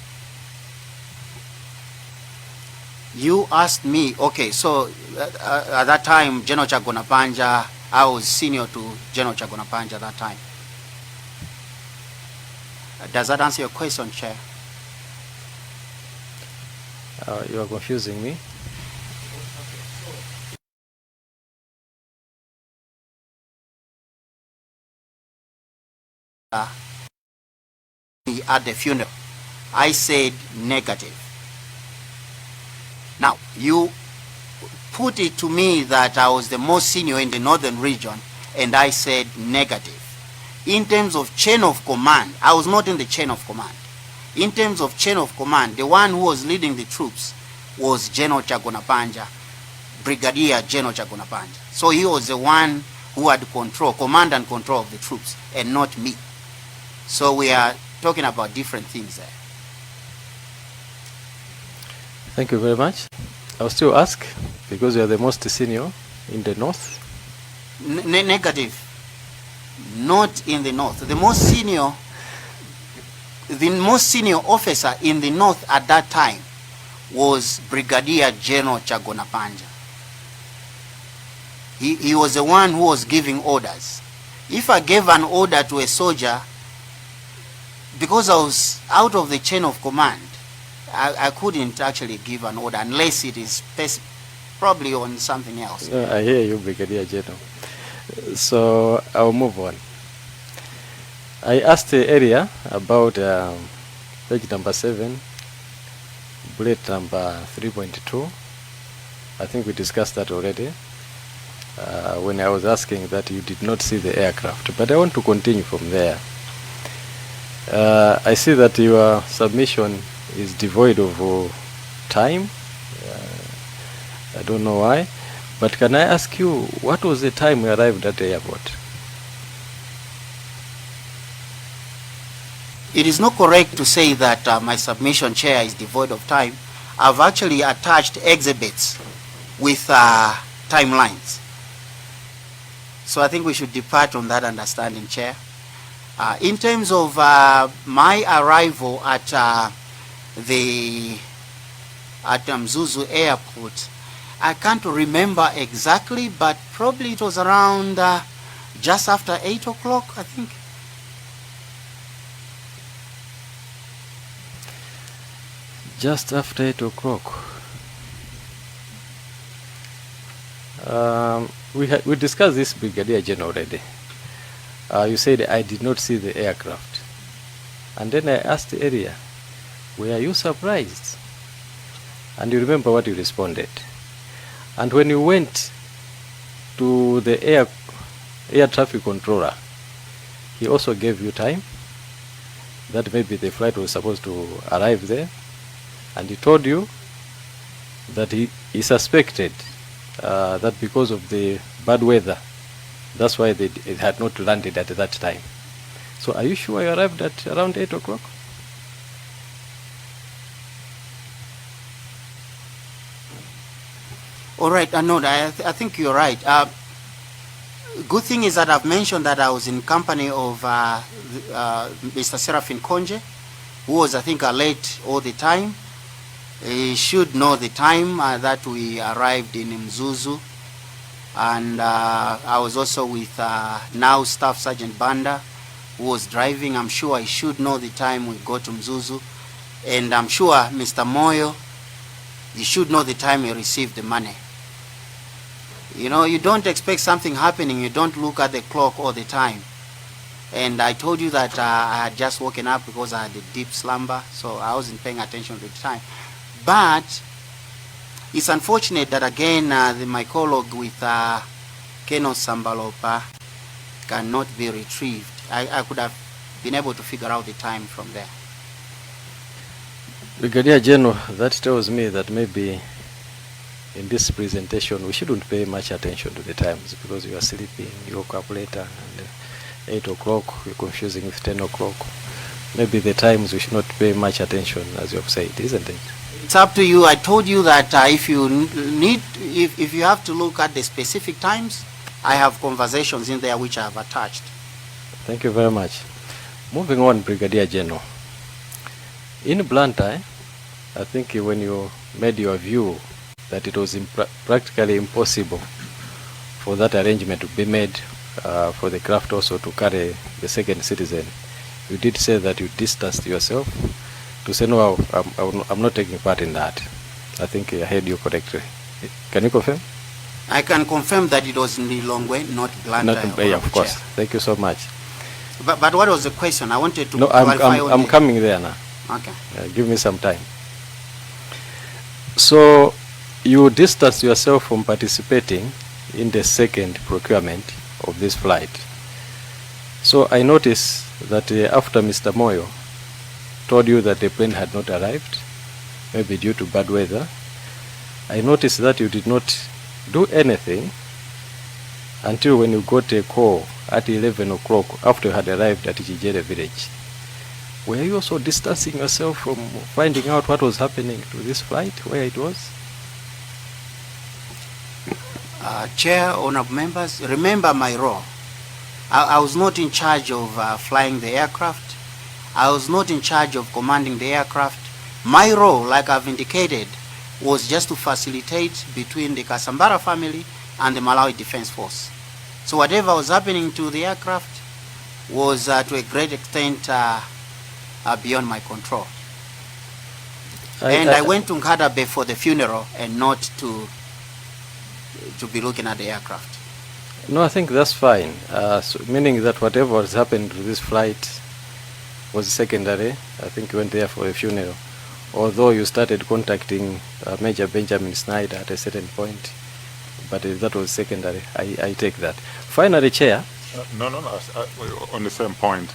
You asked me, okay, so at that time, General Chagonapanja, I was senior to General Chagonapanja at that time. Does that answer your question, Chair? You are confusing me. At the funeral, I said negative. Now, you put it to me that I was the most senior in the northern region, and I said negative. In terms of chain of command, I was not in the chain of command. In terms of chain of command, the one who was leading the troops was General Chagonapanja, Brigadier General Chagonapanja. So he was the one who had control, command and control of the troops, and not me. So we are talking about different things there. Thank you very much. I'll still ask, because you are the most senior in the North. Negative. Not in the North. The most senior officer in the North at that time was Brigadier General Chagonapanja. He was the one who was giving orders. If I gave an order to a soldier, because I was out of the chain of command, I couldn't actually give an order unless it is probably on something else. I hear you, Brigadier General. So I'll move on. I asked the area about page number 7, bullet number 3.2. I think we discussed that already when I was asking that you did not see the aircraft. But I want to continue from there. I see that your submission is devoid of time. I don't know why. But can I ask you, what was the time you arrived at the airport? It is not correct to say that my submission, Chair, is devoid of time. I've actually attached exhibits with timelines. So I think we should depart on that understanding, Chair. In terms of my arrival at Mzuzu Airport, I can't remember exactly, but probably it was around just after 8 o'clock, I think. Just after 8 o'clock. We discussed this, Brigadier General, already. You said I did not see the aircraft. And then I asked the area, were you surprised? And you remember what you responded. And when you went to the air traffic controller, he also gave you time that maybe the flight was supposed to arrive there. And he told you that he suspected that because of the bad weather, that's why it had not landed at that time. So are you sure you arrived at around 8 o'clock? All right, no, I think you're right. Good thing is that I've mentioned that I was in company of Mr. Serafin Konje, who was, I think, late all the time. He should know the time that we arrived in Mzuzu. And I was also with now Staff Sergeant Banda, who was driving. I'm sure he should know the time we got to Mzuzu. And I'm sure Mr. Moyo, he should know the time he received the money. You know, you don't expect something happening, you don't look at the clock all the time. And I told you that I had just woken up because I had a deep slumber, so I wasn't paying attention to the time. But it's unfortunate that again my colleague with Keno Sambalopa cannot be retrieved. I could have been able to figure out the time from there. Brigadier General, that tells me that maybe in this presentation we shouldn't pay much attention to the times because you are sleeping, you woke up later, and 8 o'clock you're confusing with 10 o'clock. Maybe the times we should not pay much attention, as you have said, isn't it? It's up to you. I told you that if you have to look at the specific times, I have conversations in there which I have attached. Thank you very much. Moving on, Brigadier General. In Blantyre, I think when you made your view that it was practically impossible for that arrangement to be made for the craft also to carry the second citizen, you did say that you distanced yourself to say, no, I'm not taking part in that. I think I heard you correctly. Can you confirm? I can confirm that it was in Lilongwe, not Blantyre. Yeah, of course. Thank you so much. But what was the question? I wanted to clarify. I'm coming there now. Okay. Give me some time. So you distanced yourself from participating in the second procurement of this flight. So I noticed that after Mr. Moyo told you that the plane had not arrived, maybe due to bad weather, I noticed that you did not do anything until when you got a call at 11 o'clock after you had arrived at Jijere village. Were you also distancing yourself from finding out what was happening to this flight, where it was? Chair, honorable members, remember my role. I was not in charge of flying the aircraft. I was not in charge of commanding the aircraft. My role, like I've indicated, was just to facilitate between the Kasambara family and the Malawi Defense Force. So whatever was happening to the aircraft was to a great extent beyond my control. I went to Nkadabe for the funeral and not to be looking at the aircraft. No, I think that's fine. So meaning that whatever has happened to this flight was secondary. I think you went there for a funeral. Although you started contacting Major Benjamin Snyder at a certain point, but that was secondary. I take that. Finally, Chair. No. On the same point.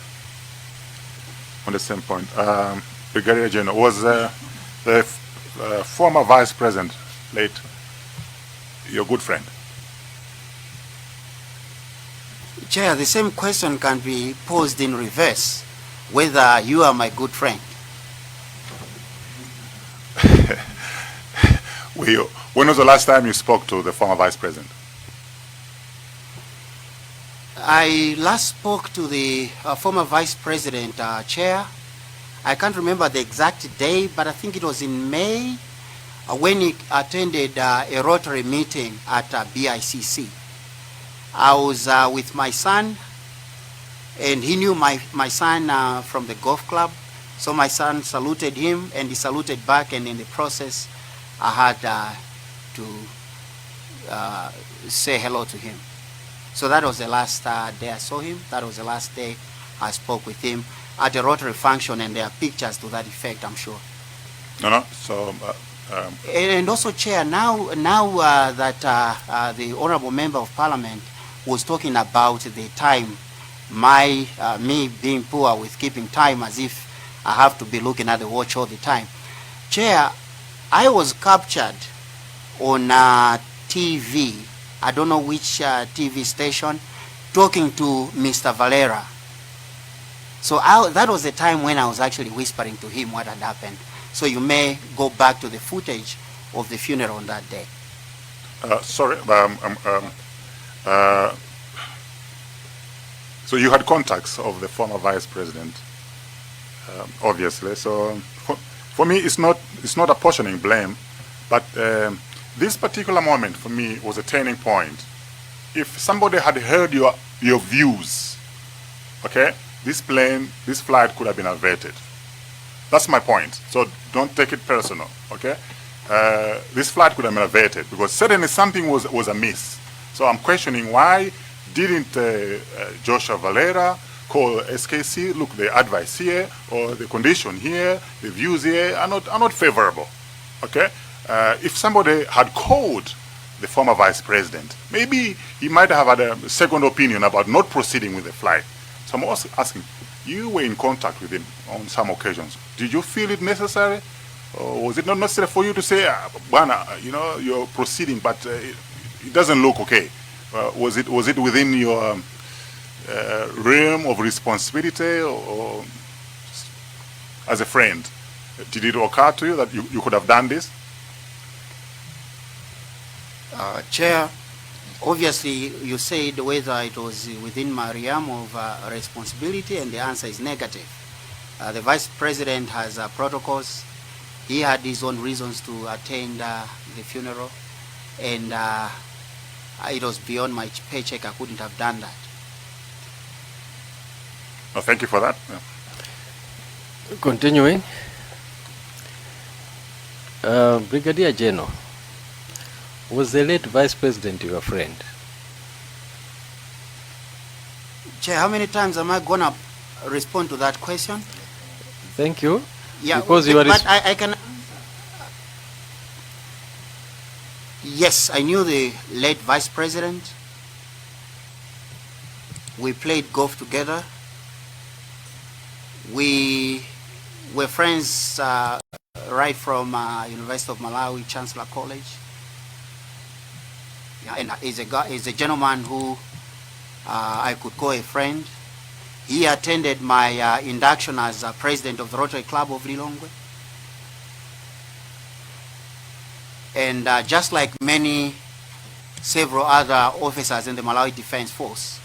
Brigadier General, was the former Vice President, late, your good friend? Chair, the same question can be posed in reverse, whether you are my good friend. When was the last time you spoke to the former Vice President? I last spoke to the former Vice President, Chair. I can't remember the exact day, but I think it was in May when he attended a Rotary meeting at BICC. I was with my son, and he knew my son from the golf club. So my son saluted him, and he saluted back, and in the process, I had to say hello to him. So that was the last day I saw him. That was the last day I spoke with him at a Rotary function, and there are pictures to that effect, I'm sure. No. So. And also, Chair, now that the Honorable Member of Parliament was talking about the time, me being poor with keeping time as if I have to be looking at the watch all the time. Chair, I was captured on TV, I don't know which TV station, talking to Mr. Valera. So that was the time when I was actually whispering to him what had happened. So you may go back to the footage of the funeral on that day. Sorry, so you had contacts of the former Vice President, obviously. So for me, it's not apportioning blame, but this particular moment for me was a turning point. If somebody had heard your views, okay, this flight could have been averted. That's my point. So don't take it personal, okay? This flight could have been averted because certainly something was amiss. So I'm questioning why didn't Joshua Valera call SKC? Look, the advice here or the condition here, the views here are not favorable, okay? If somebody had called the former vice president, maybe he might have had a second opinion about not proceeding with the flight. So I'm also asking, you were in contact with him on some occasions. Did you feel it necessary? Or was it not necessary for you to say, Bwana, you're proceeding, but it doesn't look okay? Was it within your realm of responsibility or as a friend? Did it occur to you that you could have done this? Chair, obviously you said whether it was within my realm of responsibility, and the answer is negative. The Vice President has protocols. He had his own reasons to attend the funeral, and it was beyond my paycheck. I couldn't have done that. Oh, thank you for that. Yeah. Continuing, Brigadier General, was the late Vice President your friend? Chair, how many times am I gonna respond to that question? Thank you. Yeah, because okay, you are. But I can. Yes, I knew the late Vice President. We played golf together. We were friends right from University of Malawi, Chancellor College. Yeah, and he's a gentleman who I could call a friend. He attended my induction as president of the Rotary Club of Lilongwe. And just like several other officers in the Malawi Defense Force,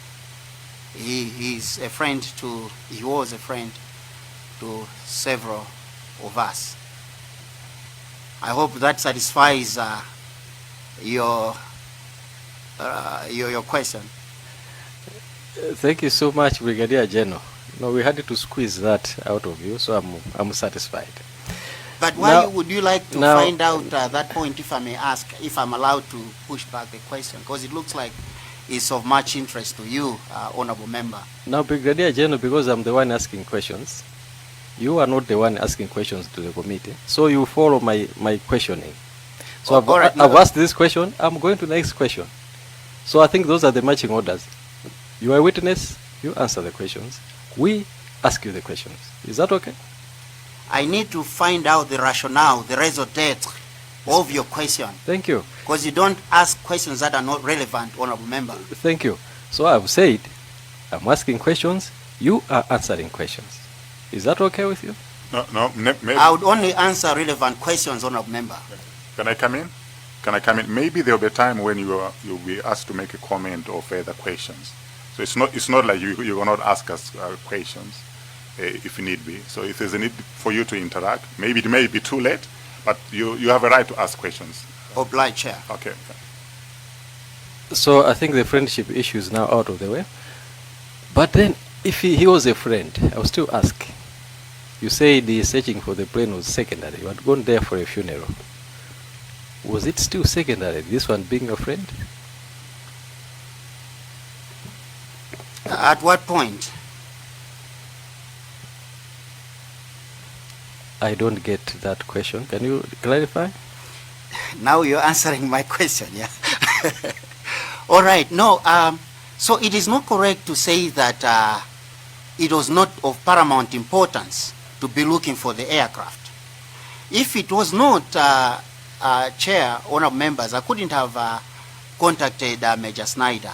he was a friend to several of us. I hope that satisfies your question. Thank you so much, Brigadier General. No, we had to squeeze that out of you, so I'm satisfied. But why would you like to find out that point, if I may ask, if I'm allowed to push back the question? Because it looks like it's of much interest to you, Honorable Member. Now, Brigadier General, because I'm the one asking questions, you are not the one asking questions to the committee, so you follow my questioning. So I've asked this question, I'm going to the next question. So I think those are the matching orders. You are a witness, you answer the questions. We ask you the questions. Is that okay? I need to find out the rationale, the raison d'etre of your question. Thank you. Because you don't ask questions that are not relevant, Honorable Member. Thank you. So I've said, I'm asking questions, you are answering questions. Is that okay with you? No, maybe. I would only answer relevant questions, Honorable Member. Can I come in? Maybe there will be a time when you'll be asked to make a comment or further questions. So it's not like you will not ask us questions if need be. So if there's a need for you to interact, maybe it may be too late, but you have a right to ask questions. Obliged, Chair. Okay. So I think the friendship issue is now out of the way. But then, if he was a friend, I will still ask. You said the searching for the plane was secondary. You had gone there for a funeral. Was it still secondary, this one being a friend? At what point? I don't get that question. Can you clarify? Now you're answering my question, yeah? All right, no, so it is not correct to say that it was not of paramount importance to be looking for the aircraft. If it was not, Chair, honorable members, I couldn't have contacted Major Snyder.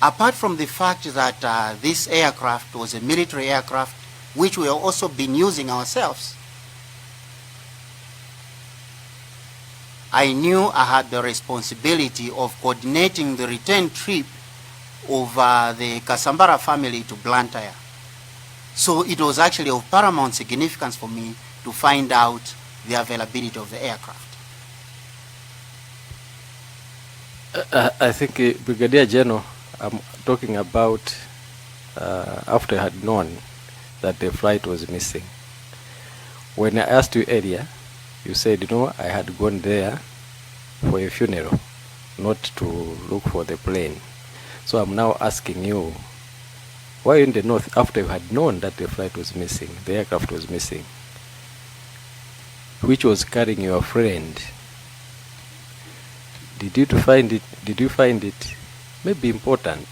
Apart from the fact that this aircraft was a military aircraft, which we have also been using ourselves, I knew I had the responsibility of coordinating the return trip of the Kasambara family to Blantyre. So it was actually of paramount significance for me to find out the availability of the aircraft. I think, Brigadier General, I'm talking about after I had known that the flight was missing. When I asked you earlier, you said, no, I had gone there for a funeral, not to look for the plane. So I'm now asking you, why in the north after you had known that the flight was missing, the aircraft was missing, which was carrying your friend? Did you find it maybe important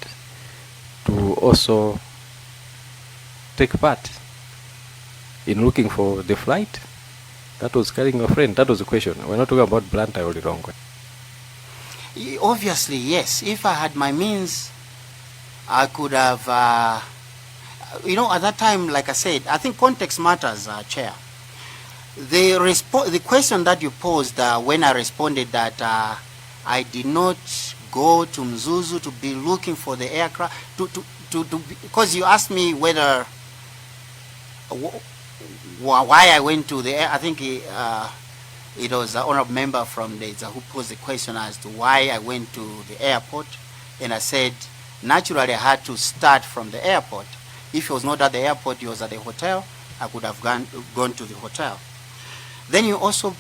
to also take part in looking for the flight that was carrying your friend? That was the question. We're not talking about Blantyre or Lirongwe. Obviously, yes. If I had my means, I could have, at that time, like I said, I think context matters, Chair. The question that you posed when I responded that I did not go to Mzuzu to be looking for the aircraft, because you asked me whether, why I went to the air. I think it was an honorable member from the who posed the question as to why I went to the airport, and I said naturally I had to start from the airport. If he was not at the airport, he was at the hotel, I could have gone to the hotel. Then you also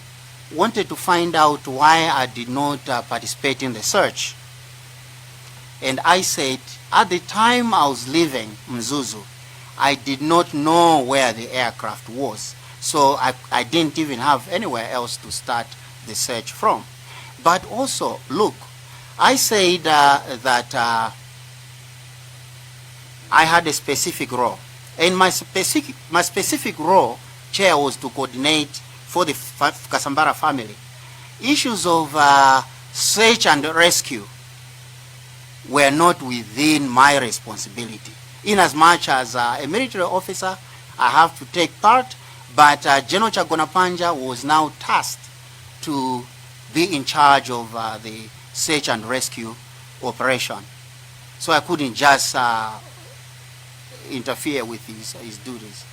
wanted to find out why I did not participate in the search, and I said at the time I was leaving Mzuzu, I did not know where the aircraft was. So I didn't even have anywhere else to start the search from. But also, look, I said that I had a specific role. And my specific role, Chair, was to coordinate for the Kasambara family. Issues of search and rescue were not within my responsibility. In as much as a military officer, I have to take part, but General Chagonapanja was now tasked to be in charge of the search and rescue operation. So I couldn't just interfere with his duties.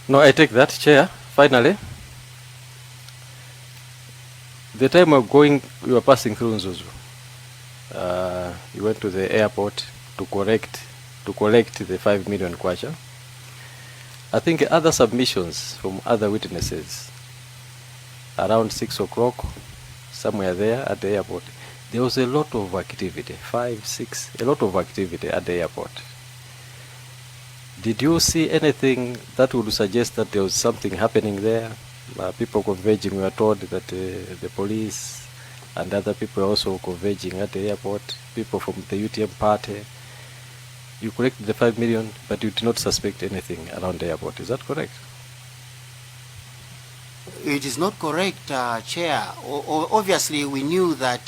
No, I take that, Chair. Finally, the time of going, you were passing through Nzuzu. You went to the airport to collect the 5 million kwacha. I think other submissions from other witnesses around 6 o'clock, somewhere there at the airport, there was a lot of activity, 5, 6, a lot of activity at the airport. Did you see anything that would suggest that there was something happening there? People converging, we were told that the police and other people also converging at the airport, people from the UTM party. You collected the 5 million, but you did not suspect anything around the airport. Is that correct? It is not correct, Chair. Obviously, we knew that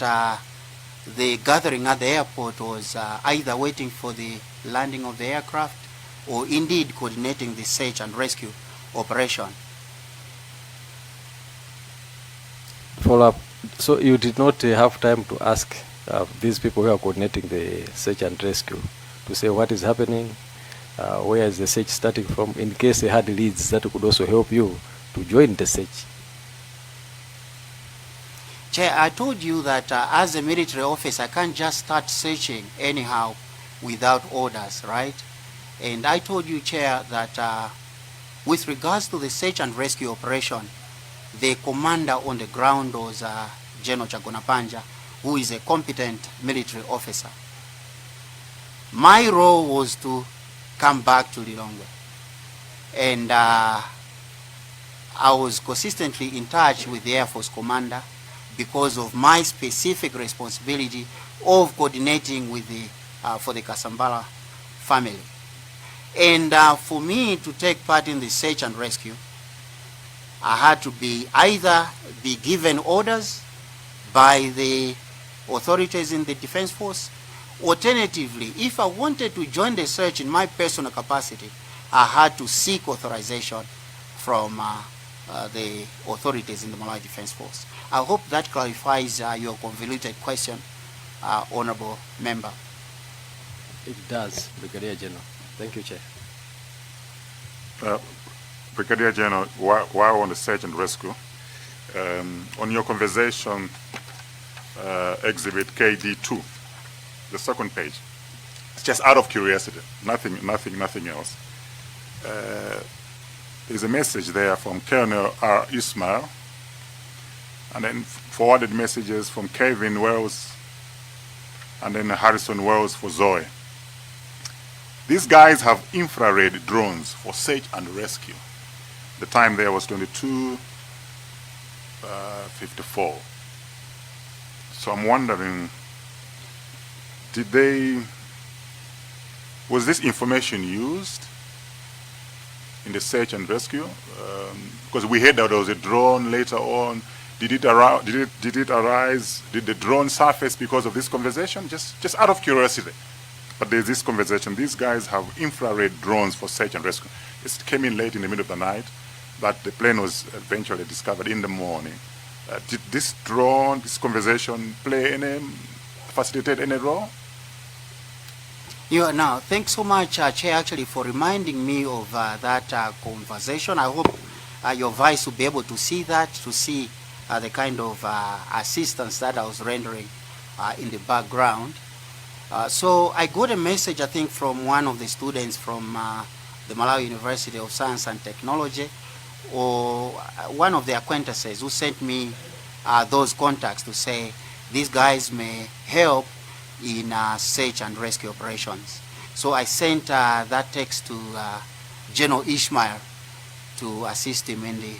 the gathering at the airport was either waiting for the landing of the aircraft or indeed coordinating the search and rescue operation. Follow up. So you did not have time to ask these people who are coordinating the search and rescue to say what is happening, where is the search starting from, in case they had leads that could also help you to join the search? Chair, I told you that as a military officer, I can't just start searching anyhow without orders, right? And I told you, Chair, that with regards to the search and rescue operation, the commander on the ground was General Chagonapanja, who is a competent military officer. My role was to come back to Lirongwe. And I was consistently in touch with the Air Force commander because of my specific responsibility of coordinating with for the Kasambala family. And for me to take part in the search and rescue, I had to either be given orders by the authorities in the Defense Force. Alternatively, if I wanted to join the search in my personal capacity, I had to seek authorization from the authorities in the Malawi Defense Force. I hope that clarifies your convoluted question, Honorable Member. It does, Brigadier General. Thank you, Chair. Brigadier General, while on the search and rescue, on your conversation, exhibit KD2, the second page. It's just out of curiosity, nothing else. There's a message there from Colonel R. Ismail, and then forwarded messages from Kevin Wells, and then Harrison Wells for Zoe. These guys have infrared drones for search and rescue. The time there was 22:54. So I'm wondering, was this information used in the search and rescue? Because we heard that there was a drone later on. Did it arise? Did the drone surface because of this conversation? Just out of curiosity. But there's this conversation. These guys have infrared drones for search and rescue. It came in late in the middle of the night, but the plane was eventually discovered in the morning. Did this drone, this conversation, facilitate any role? Now, thanks so much, Chair, actually, for reminding me of that conversation. I hope your vice will be able to see that, to see the kind of assistance that I was rendering in the background. So I got a message, I think, from one of the students from the Malawi University of Science and Technology, or one of the acquaintances who sent me those contacts to say these guys may help in search and rescue operations. So I sent that text to General Ishmael to assist him in the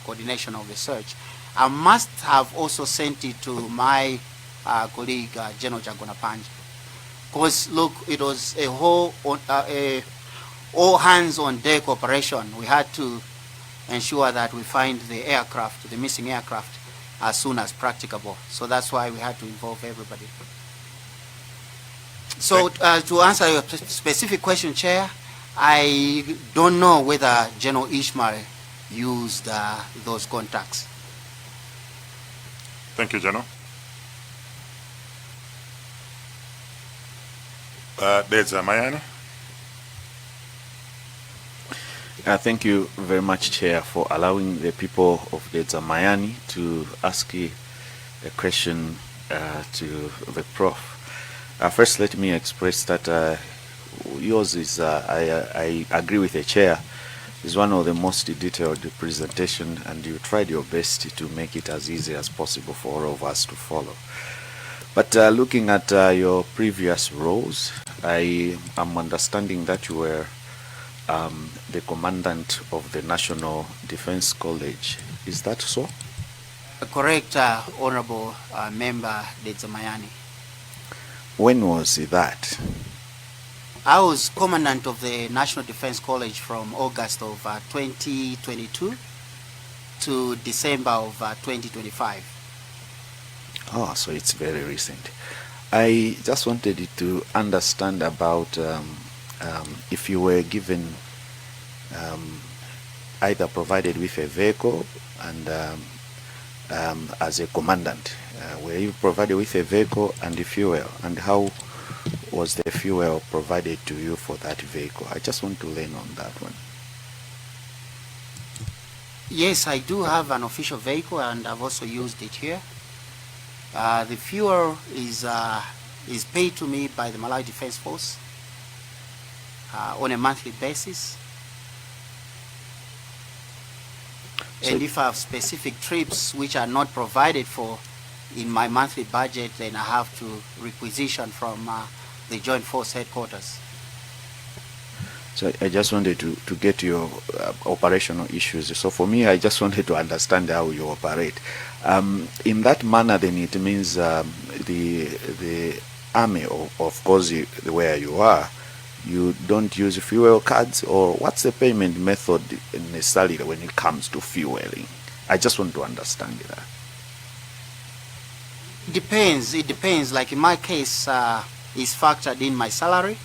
coordination of the search. I must have also sent it to my colleague, General Jagona Panji. Because look, it was a whole all hands on deck operation. We had to ensure that we find the aircraft, the missing aircraft, as soon as practicable. So that's why we had to involve everybody. So to answer your specific question, Chair, I don't know whether General Ishmael used those contacts. Thank you, General. There's Mayani. Thank you very much, Chair, for allowing the people of Mayani to ask a question to the Prof. First, let me express that yours is, I agree with the Chair, is one of the most detailed presentation, and you tried your best to make it as easy as possible for all of us to follow. But looking at your previous roles, I am understanding that you were the commandant of the National Defense College. Is that so? Correct, Honorable Member Mayani. When was that? I was commandant of the National Defense College from August of 2022 to December of 2025. Oh, so it's very recent. I just wanted to understand about if you were given either provided with a vehicle and as a commandant, were you provided with a vehicle and the fuel, and how was the fuel provided to you for that vehicle? I just want to learn on that one. Yes, I do have an official vehicle, and I've also used it here. The fuel is paid to me by the Malawi Defense Force on a monthly basis. So, and if I have specific trips which are not provided for in my monthly budget, then I have to requisition from the Joint Force Headquarters. So I just wanted to get your operational issues. So for me, I just wanted to understand how you operate. In that manner, then it means the army, of course, where you are, you don't use fuel cards, or what's the payment method necessarily when it comes to fueling? I just want to understand that. It depends. Like in my case, it's factored in my salary.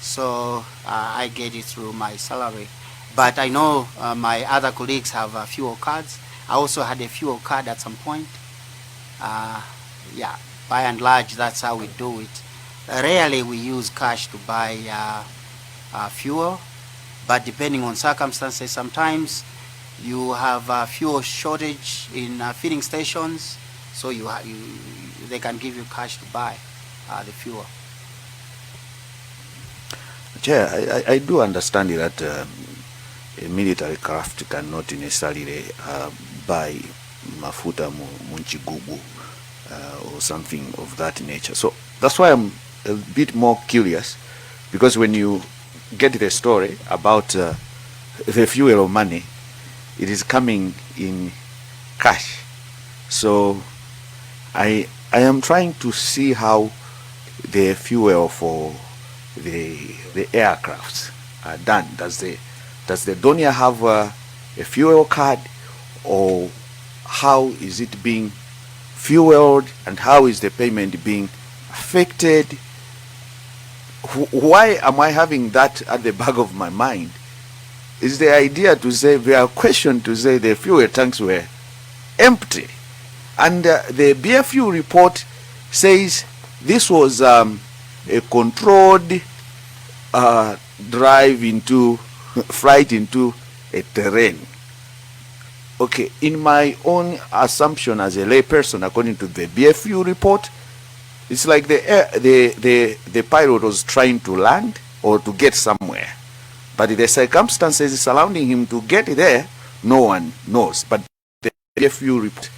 So I get it through my salary. But I know my other colleagues have fuel cards. I also had a fuel card at some point. Yeah, by and large, that's how we do it. Rarely we use cash to buy fuel, but depending on circumstances, sometimes you have fuel shortage in filling stations, so they can give you cash to buy the fuel. Chair, I do understand that a military craft cannot necessarily buy mafuta munchigugu or something of that nature. So that's why I'm a bit more curious, because when you get the story about the fuel money, it is coming in cash. So I am trying to see how the fuel for the aircrafts are done. Does the donor have a fuel card, or how is it being fueled, and how is the payment being affected? Why am I having that at the back of my mind? Is the idea to say, there are questions to say the fuel tanks were empty, and the BFU report says this was a controlled drive into flight into a terrain. Okay, in my own assumption as a layperson, according to the BFU report, it's like the pilot was trying to land or to get somewhere, but the circumstances surrounding him to get there, no one knows. But the BFU report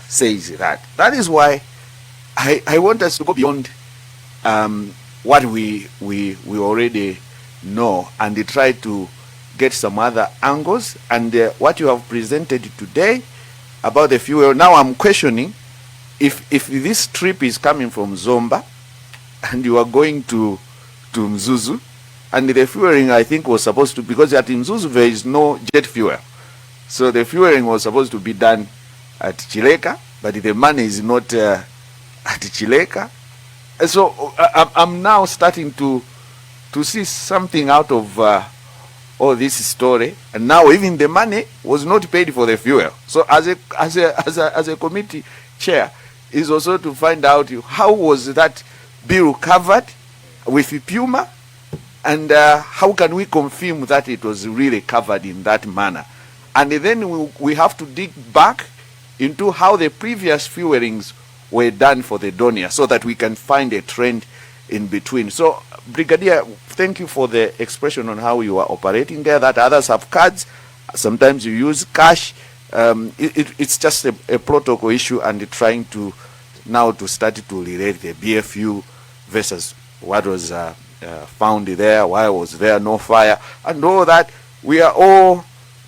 says that. That is why I want us to go beyond what we already know and try to get some other angles. And what you have presented today about the fuel, now I'm questioning if this trip is coming from Zomba and you are going to Mzuzu, and the fueling, I think, was supposed to, because at Mzuzu there is no jet fuel, so the fueling was supposed to be done at Chileka, but the money is not at Chileka. So I'm now starting to see something out of all this story, and now even the money was not paid for the fuel. So as a committee chair is also to find out how was that bill covered with Puma, and how can we confirm that it was really covered in that manner. And then we have to dig back into how the previous fuelings were done for the donor, so that we can find a trend in between. So, Brigadier, thank you for the expression on how you are operating there, that others have cards, sometimes you use cash. It's just a protocol issue, and trying to now to start to relate the BFU versus what was found there, why was there no fire, and all that. We are all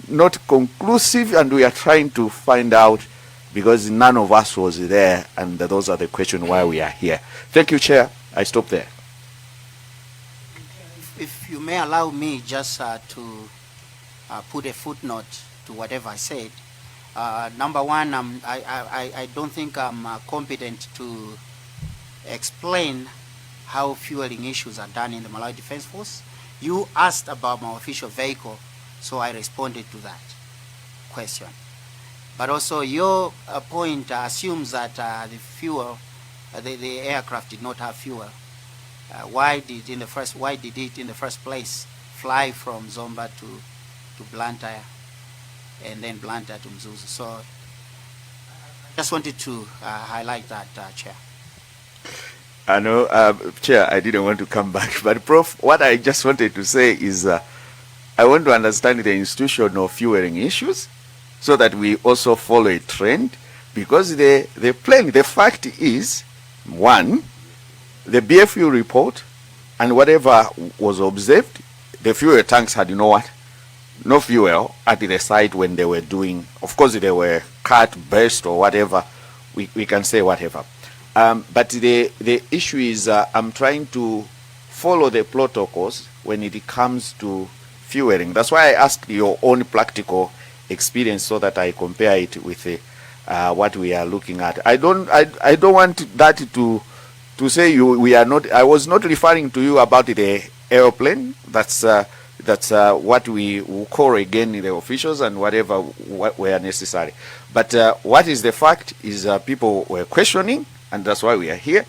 not conclusive, and we are trying to find out, because none of us was there, and those are the questions why we are here. Thank you, Chair. I stop there. If you may allow me just to put a footnote to whatever I said. Number one, I don't think I'm competent to explain how fueling issues are done in the Malawi Defense Force. You asked about my official vehicle, so I responded to that question. But also your point assumes that the fuel, the aircraft did not have fuel. Why did it in the first place fly from Zomba to Blantyre, and then Blantyre to Mzuzu? So I just wanted to highlight that, Chair. I know, Chair, I didn't want to come back, but Prof, what I just wanted to say is I want to understand the institution of fueling issues, so that we also follow a trend, because the fact is, one, the BFU report and whatever was observed, the fuel tanks had no fuel at the site when they were doing, of course they were cut, burst or whatever, we can say whatever. But the issue is I'm trying to follow the protocols when it comes to fueling. That's why I asked your own practical experience, so that I compare it with what we are looking at. I don't want that to say we are not. I was not referring to you about the airplane. That's what we will call again the officials and whatever were necessary. But what is the fact is people were questioning, and that's why we are here.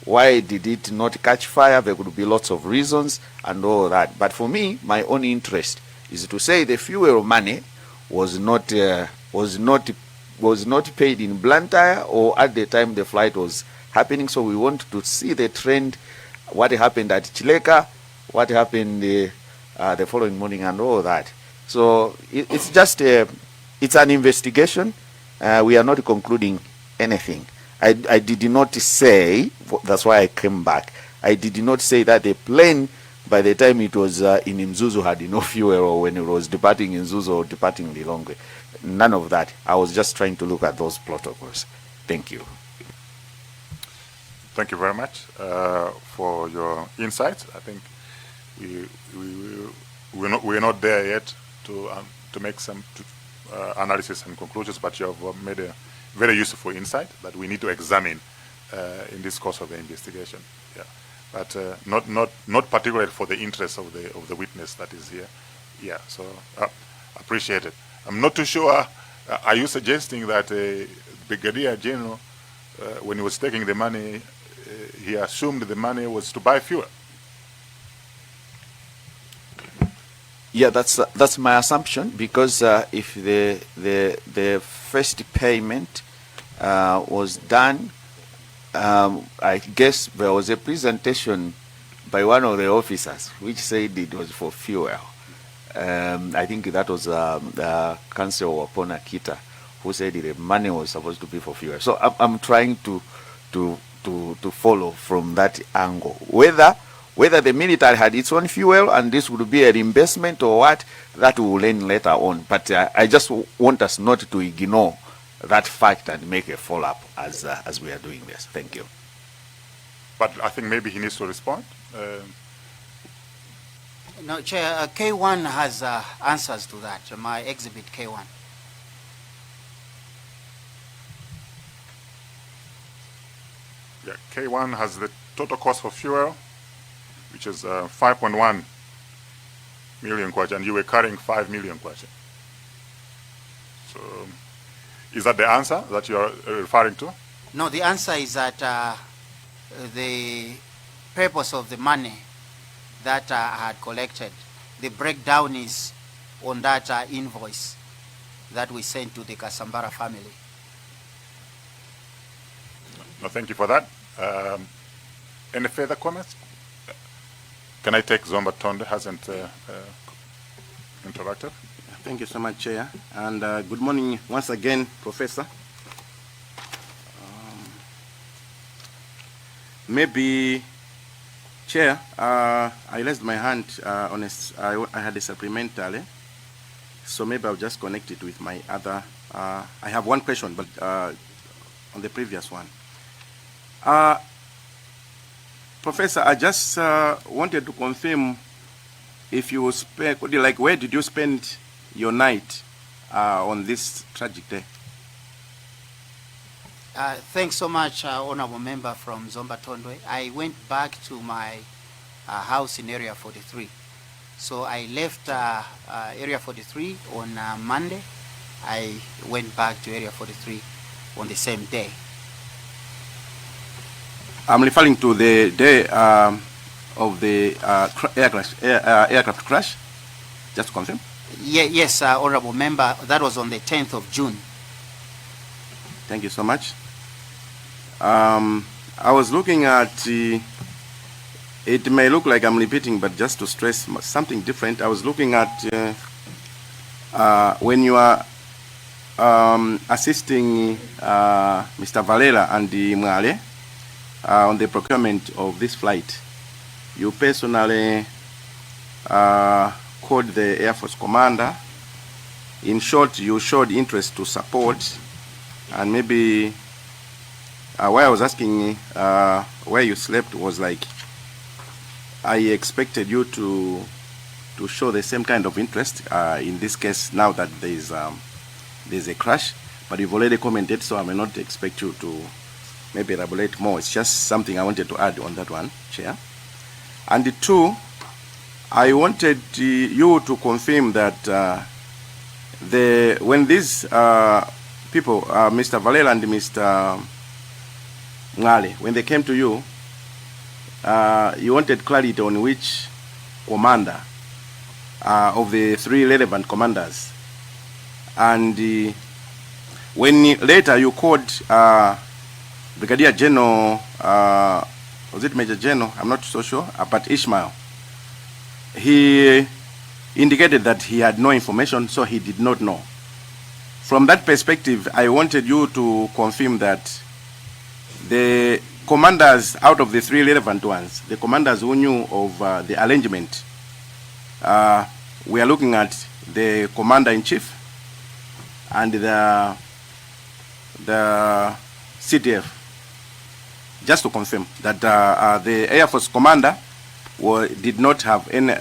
Why did it not catch fire? There could be lots of reasons and all that. But for me, my own interest is to say the fuel money was not paid in Blantyre or at the time the flight was happening. So we want to see the trend, what happened at Chileka, what happened the following morning and all that. So it's just it's an investigation. We are not concluding anything. I did not say, that's why I came back. I did not say that the plane, by the time it was in Mzuzu, had enough fuel, or when it was departing Mzuzu or departing Lilongwe. None of that. I was just trying to look at those protocols. Thank you. Thank you very much for your insights. I think we're not there yet to make some analysis and conclusions, but you have made a very useful insight that we need to examine in this course of the investigation. Yeah, but not particularly for the interest of the witness that is here. Yeah, so appreciate it. I'm not too sure. Are you suggesting that Brigadier General, when he was taking the money, he assumed the money was to buy fuel? Yeah, that's my assumption, because if the first payment was done, I guess there was a presentation by one of the officers which said it was for fuel. I think that was Council Wakumana Kita, who said the money was supposed to be for fuel. So I'm trying to follow from that angle, whether the military had its own fuel and this would be a reimbursement or what, that we will learn later on. But I just want us not to ignore that fact and make a follow-up as we are doing this. Thank you. But I think maybe he needs to respond. No, Chair, K1 has answers to that, my exhibit K1. Yeah, K1 has the total cost for fuel, which is 5.1 million kwacha, and you were carrying 5 million kwacha. So, is that the answer that you are referring to? No, the answer is that the purpose of the money that I had collected, the breakdown is on that invoice that we sent to the Kasambara family. No, thank you for that. Any further comments? Can I take Zomba Tonde? Hasn't interacted. Thank you so much, Chair. And good morning once again, Professor. Maybe, Chair, I raised my hand on I had a supplementary, so maybe I'll just connect it with my other. I have one question, but on the previous one. Professor, I just wanted to confirm if you spent, like, where did you spend your night on this tragic day? Thanks so much, Honorable Member from Zomba Tondwe. I went back to my house in Area 43. So I left Area 43 on Monday. I went back to Area 43 on the same day. I'm referring to the day of the aircraft crash, just to confirm. Yes, Honorable Member, that was on the 10th of June. Thank you so much. I was looking at, it may look like I'm repeating, but just to stress something different, I was looking at when you are assisting Mr. Valera and the Mwale on the procurement of this flight, you personally called the Air Force Commander. In short, you showed interest to support, and maybe why I was asking where you slept was like, I expected you to show the same kind of interest in this case now that there's a crash, but you've already commented, so I may not expect you to maybe elaborate more. It's just something I wanted to add on that one, Chair. And the two, I wanted you to confirm that when these people, Mr. Valera and Mr. Ngale, when they came to you, you wanted clarity on which commander of the three relevant commanders. And when later you called Brigadier General, was it Major General? I'm not so sure, but Ishmael, he indicated that he had no information, so he did not know. From that perspective, I wanted you to confirm that the commanders, out of the 3 relevant ones, the commanders who knew of the arrangement, we are looking at the commander-in-chief and the CTF. Just to confirm that the Air Force commander did not have any,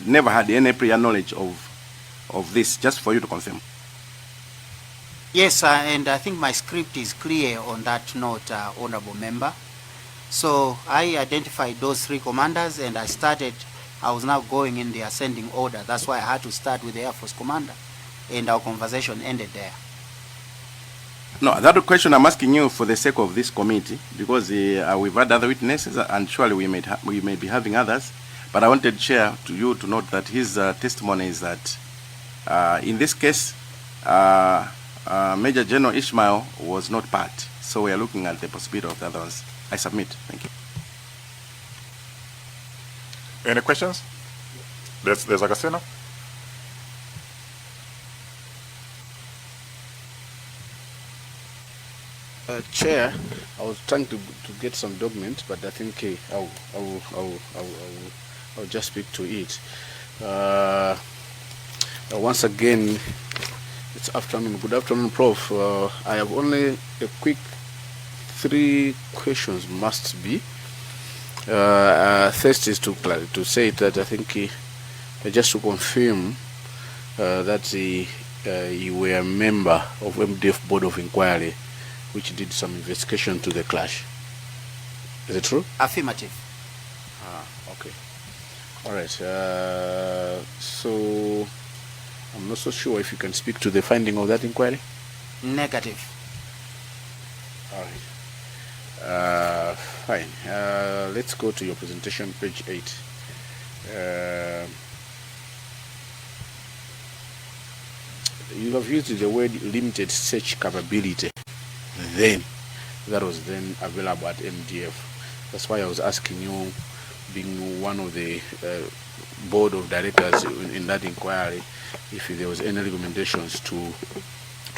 never had any prior knowledge of this, just for you to confirm. Yes, and I think my script is clear on that note, Honorable Member. So I identified those 3 commanders and I was now going in the ascending order. That's why I had to start with the Air Force commander, and our conversation ended there. No, that question I'm asking you for the sake of this committee, because we've had other witnesses and surely we may be having others, but I wanted Chair you to note that his testimony is that in this case, Major General Ishmael was not part, so we are looking at the possibility of the other ones. I submit. Thank you. Any questions? There's Agostino. Chair, I was trying to get some documents, but I think I'll just speak to it. Once again, it's afternoon. Good afternoon, Prof. I have only a quick 3 questions must be. First is to say that I think just to confirm that you were a member of MDF Board of Inquiry, which did some investigation to the clash. Is it true? Affirmative. Okay. All right. So I'm not so sure if you can speak to the finding of that inquiry. Negative. All right. Fine. Let's go to your presentation, page 8. You have used the word limited search capability. Then, that was then available at MDF. That's why I was asking you, being one of the board of directors in that inquiry, if there was any recommendations to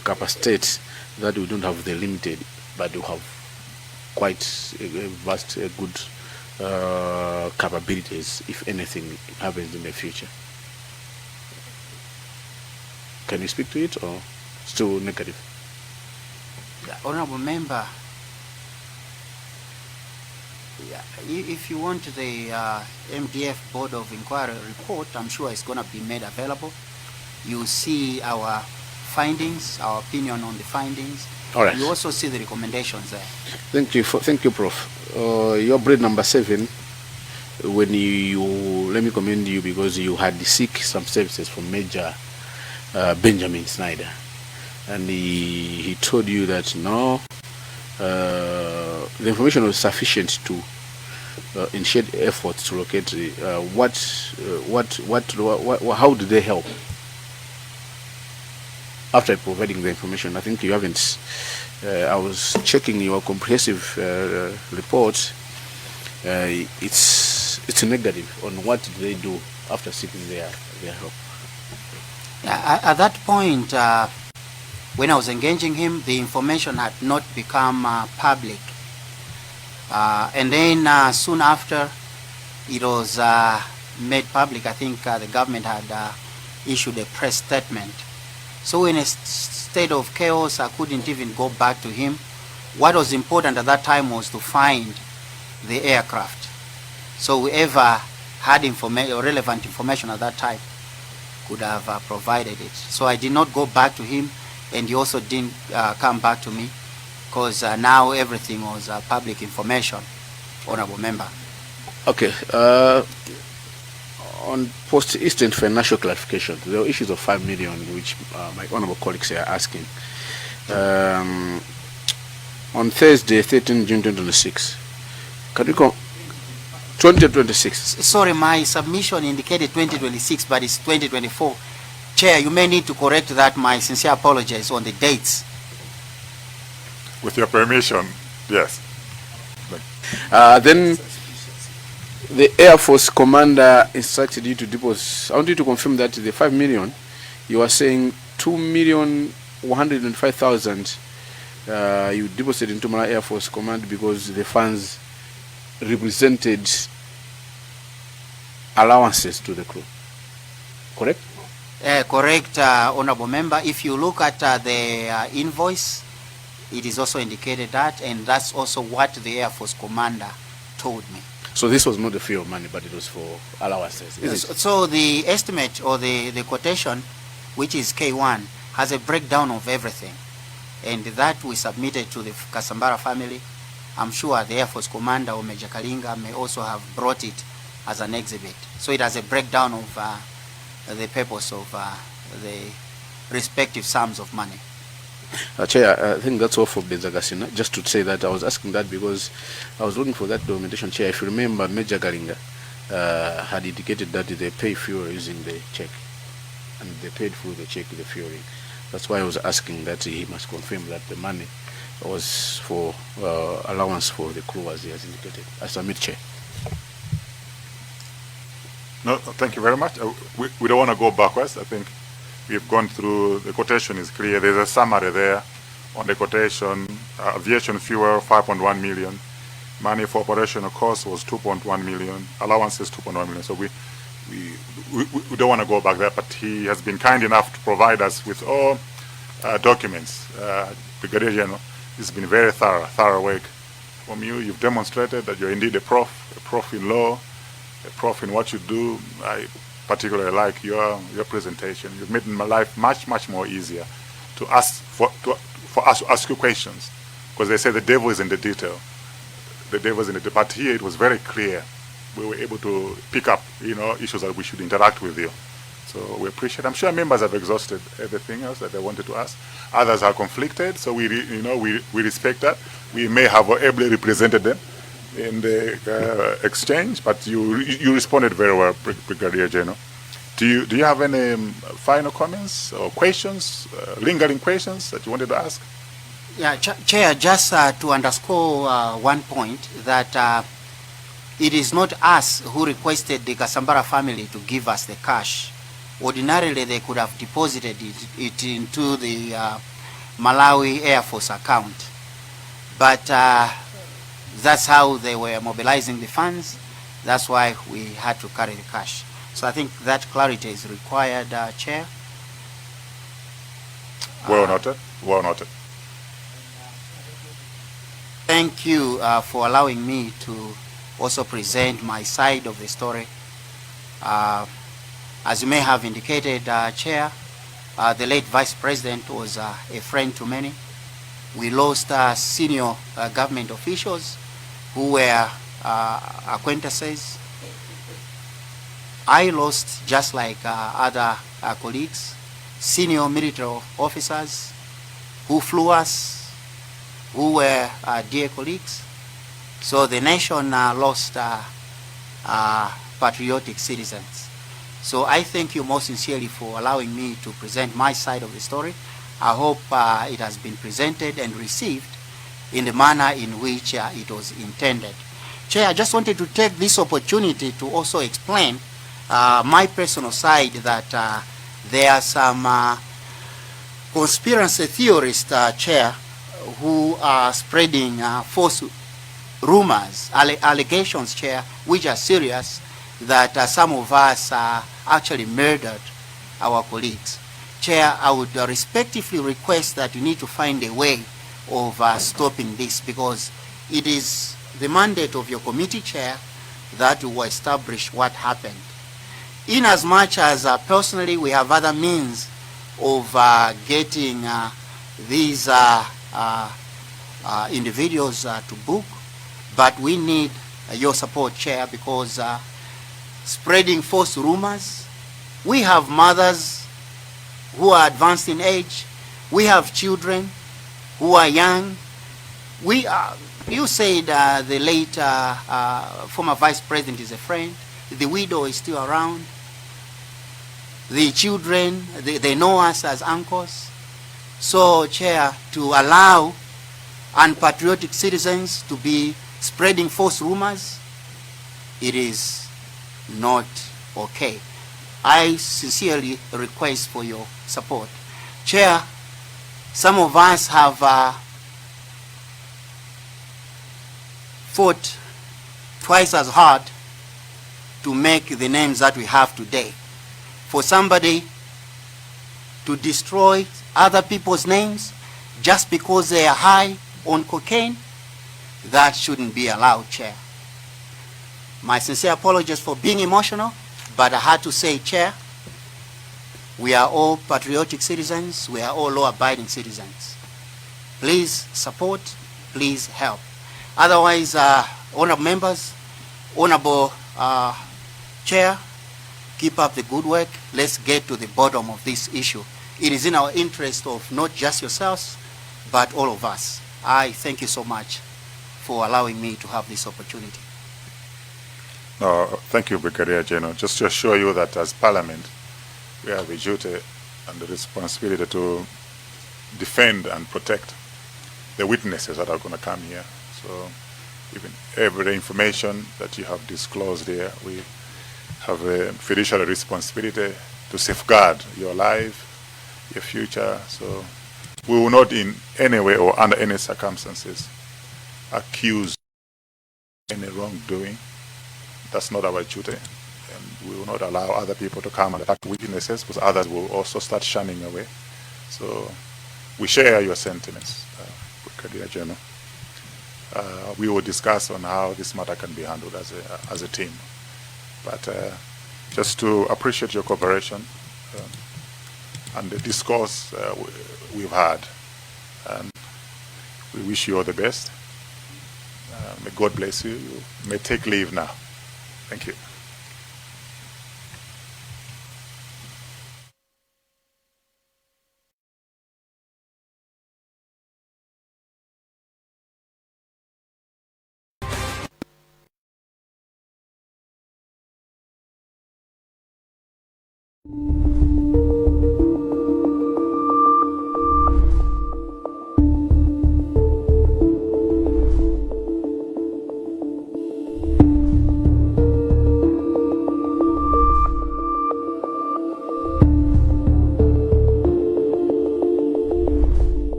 capacitate that we don't have the limited, but we have quite a vast, good capabilities if anything happens in the future. Can you speak to it or still negative? Yeah, Honorable Member, if you want the MDF Board of Inquiry report, I'm sure it's going to be made available. You see our findings, our opinion on the findings. All right. You also see the recommendations there. Thank you, Prof. Your bread number 7, when you let me commend you because you had seek some services from Major Benjamin Snyder, and he told you that no, the information was sufficient to initiate efforts to locate how did they help after providing the information. I think you haven't. I was checking your comprehensive report. It's negative on what did they do after seeking their help. At that point, when I was engaging him, the information had not become public. And then soon after, it was made public. I think the government had issued a press statement. So in a state of chaos, I couldn't even go back to him. What was important at that time was to find the aircraft. So whoever had relevant information at that time could have provided it. So I did not go back to him, and he also didn't come back to me, because now everything was public information, Honorable Member. Okay. On post-Eastern financial clarification, there are issues of 5 million, which my honorable colleagues are asking. On Thursday, 13 June 2026, can you come? 2026. Sorry, my submission indicated 2026, but it's 2024. Chair, you may need to correct that. My sincere apologies on the dates. With your permission, yes. Then The Air Force commander instructed you to deposit. I want you to confirm that the 5 million, you are saying 2,105,000 you deposited into Malawi Air Force Command because the funds represented allowances to the crew. Correct? Correct, Honorable Member. If you look at the invoice, it is also indicated that, and that's also what the Air Force commander told me. So this was not the fuel money, but it was for allowances. So the estimate or the quotation, which is K1, has a breakdown of everything, and that we submitted to the Kasambara family. I'm sure the Air Force commander or Major Kalinga may also have brought it as an exhibit. So it has a breakdown of the purpose of the respective sums of money. Chair, I think that's all for Benzagasina. Just to say that I was asking that because I was looking for that documentation. Chair, if you remember, Major Kalinga had indicated that they pay fuel using the check, and they paid through the check the fueling. That's why I was asking that he must confirm that the money was for allowance for the crew as he has indicated. I submit, Chair. No, thank you very much. We don't want to go backwards. I think we've gone through, the quotation is clear. There's a summary there on the quotation. Aviation fuel, 5.1 million. Money for operational costs was 2.1 million. Allowances, 2.1 million. So we don't want to go back there, but he has been kind enough to provide us with all documents. Brigadier General, this has been very thorough work from you. You've demonstrated that you're indeed a prof in law, a prof in what you do. I particularly like your presentation. You've made my life much more easier to ask for us to ask you questions, because they say the devil is in the detail. The devil is in the detail. But here it was very clear. We were able to pick up, issues that we should interact with you. So we appreciate. I'm sure members have exhausted everything else that they wanted to ask. Others are conflicted, so we respect that. We may have ably represented them in the exchange, but you responded very well, Brigadier General. Do you have any final comments or questions, lingering questions that you wanted to ask? Yeah, Chair, just to underscore one point, that it is not us who requested the Kasambara family to give us the cash. Ordinarily, they could have deposited it into the Malawi Air Force account. But that's how they were mobilizing the funds. That's why we had to carry the cash. So I think that clarity is required, Chair. Well noted. Well noted. Thank you for allowing me to also present my side of the story. As you may have indicated, Chair, the late Vice President was a friend to many. We lost senior government officials who were acquaintances. I lost, just like other colleagues, senior military officers who flew us, who were dear colleagues. So the nation lost patriotic citizens. So I thank you most sincerely for allowing me to present my side of the story. I hope it has been presented and received in the manner in which it was intended. Chair, I just wanted to take this opportunity to also explain my personal side, that there are some conspiracy theorists, Chair, who are spreading false rumors, allegations, Chair, which are serious, that some of us actually murdered our colleagues. Chair, I would respectfully request that you need to find a way of stopping this, because it is the mandate of your committee, Chair, that will establish what happened. In as much as personally we have other means of getting these individuals to book, but we need your support, Chair, because spreading false rumors, we have mothers who are advanced in age, we have children who are young. You said the late former Vice President is a friend. The widow is still around. The children, they know us as uncles. So, Chair, to allow unpatriotic citizens to be spreading false rumors it is not okay. I sincerely request for your support. Chair, some of us have fought twice as hard to make the names that we have today. For somebody to destroy other people's names just because they are high on cocaine, that shouldn't be allowed, Chair. My sincere apologies for being emotional, but I had to say, Chair, we are all patriotic citizens, we are all law-abiding citizens. Please support, please help. Otherwise, honorable members, honorable Chair, keep up the good work. Let's get to the bottom of this issue. It is in our interest of not just yourselves, but all of us. I thank you so much for allowing me to have this opportunity. No, thank you, Brigadier General. Just to assure you that as Parliament, we have a duty and the responsibility to defend and protect the witnesses that are going to come here. So even every information that you have disclosed here, we have a fiduciary responsibility to safeguard your life, your future. So we will not in any way or under any circumstances accuse any wrongdoing. That's not our duty. And we will not allow other people to come and attack witnesses, because others will also start shunning away. So we share your sentiments, Brigadier General. We will discuss on how this matter can be handled as a team. But just to appreciate your cooperation and the discourse we've had. And we wish you all the best. May God bless you. You may take leave now. Thank you.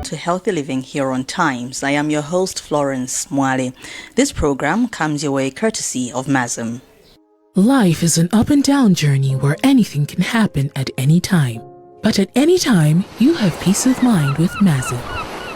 To Healthy Living here on Times. I am your host, Florence Mwale. This program comes your way courtesy of MASM. Life is an up and down journey where anything can happen at any time. But at any time, you have peace of mind with MASM.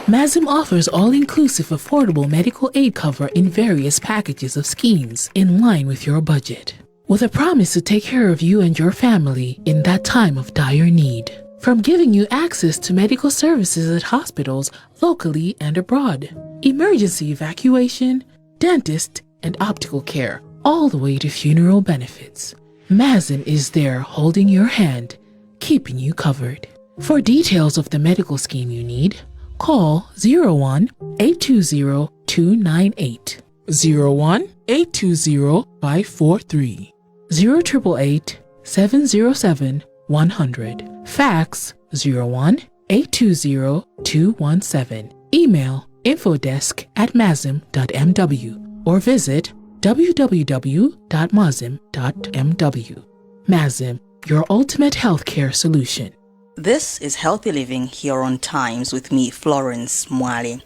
MASM offers all-inclusive affordable medical aid cover in various packages of schemes in line with your budget, with a promise to take care of you and your family in that time of dire need. From giving you access to medical services at hospitals locally and abroad, emergency evacuation, dentist, and optical care, all the way to funeral benefits. MASM is there holding your hand, keeping you covered. For details of the medical scheme you need, call 01-820-298, 01-820-543, 0888-707-100. Fax 01-820-217. Email infodesk@masm.mw or visit www.masm.mw. MASM, your ultimate healthcare solution. This is Healthy Living here on Times with me, Florence Mwale.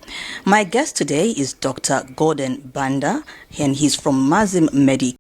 My guest today is Dr. Gordon Banda, and he's from MASM Medic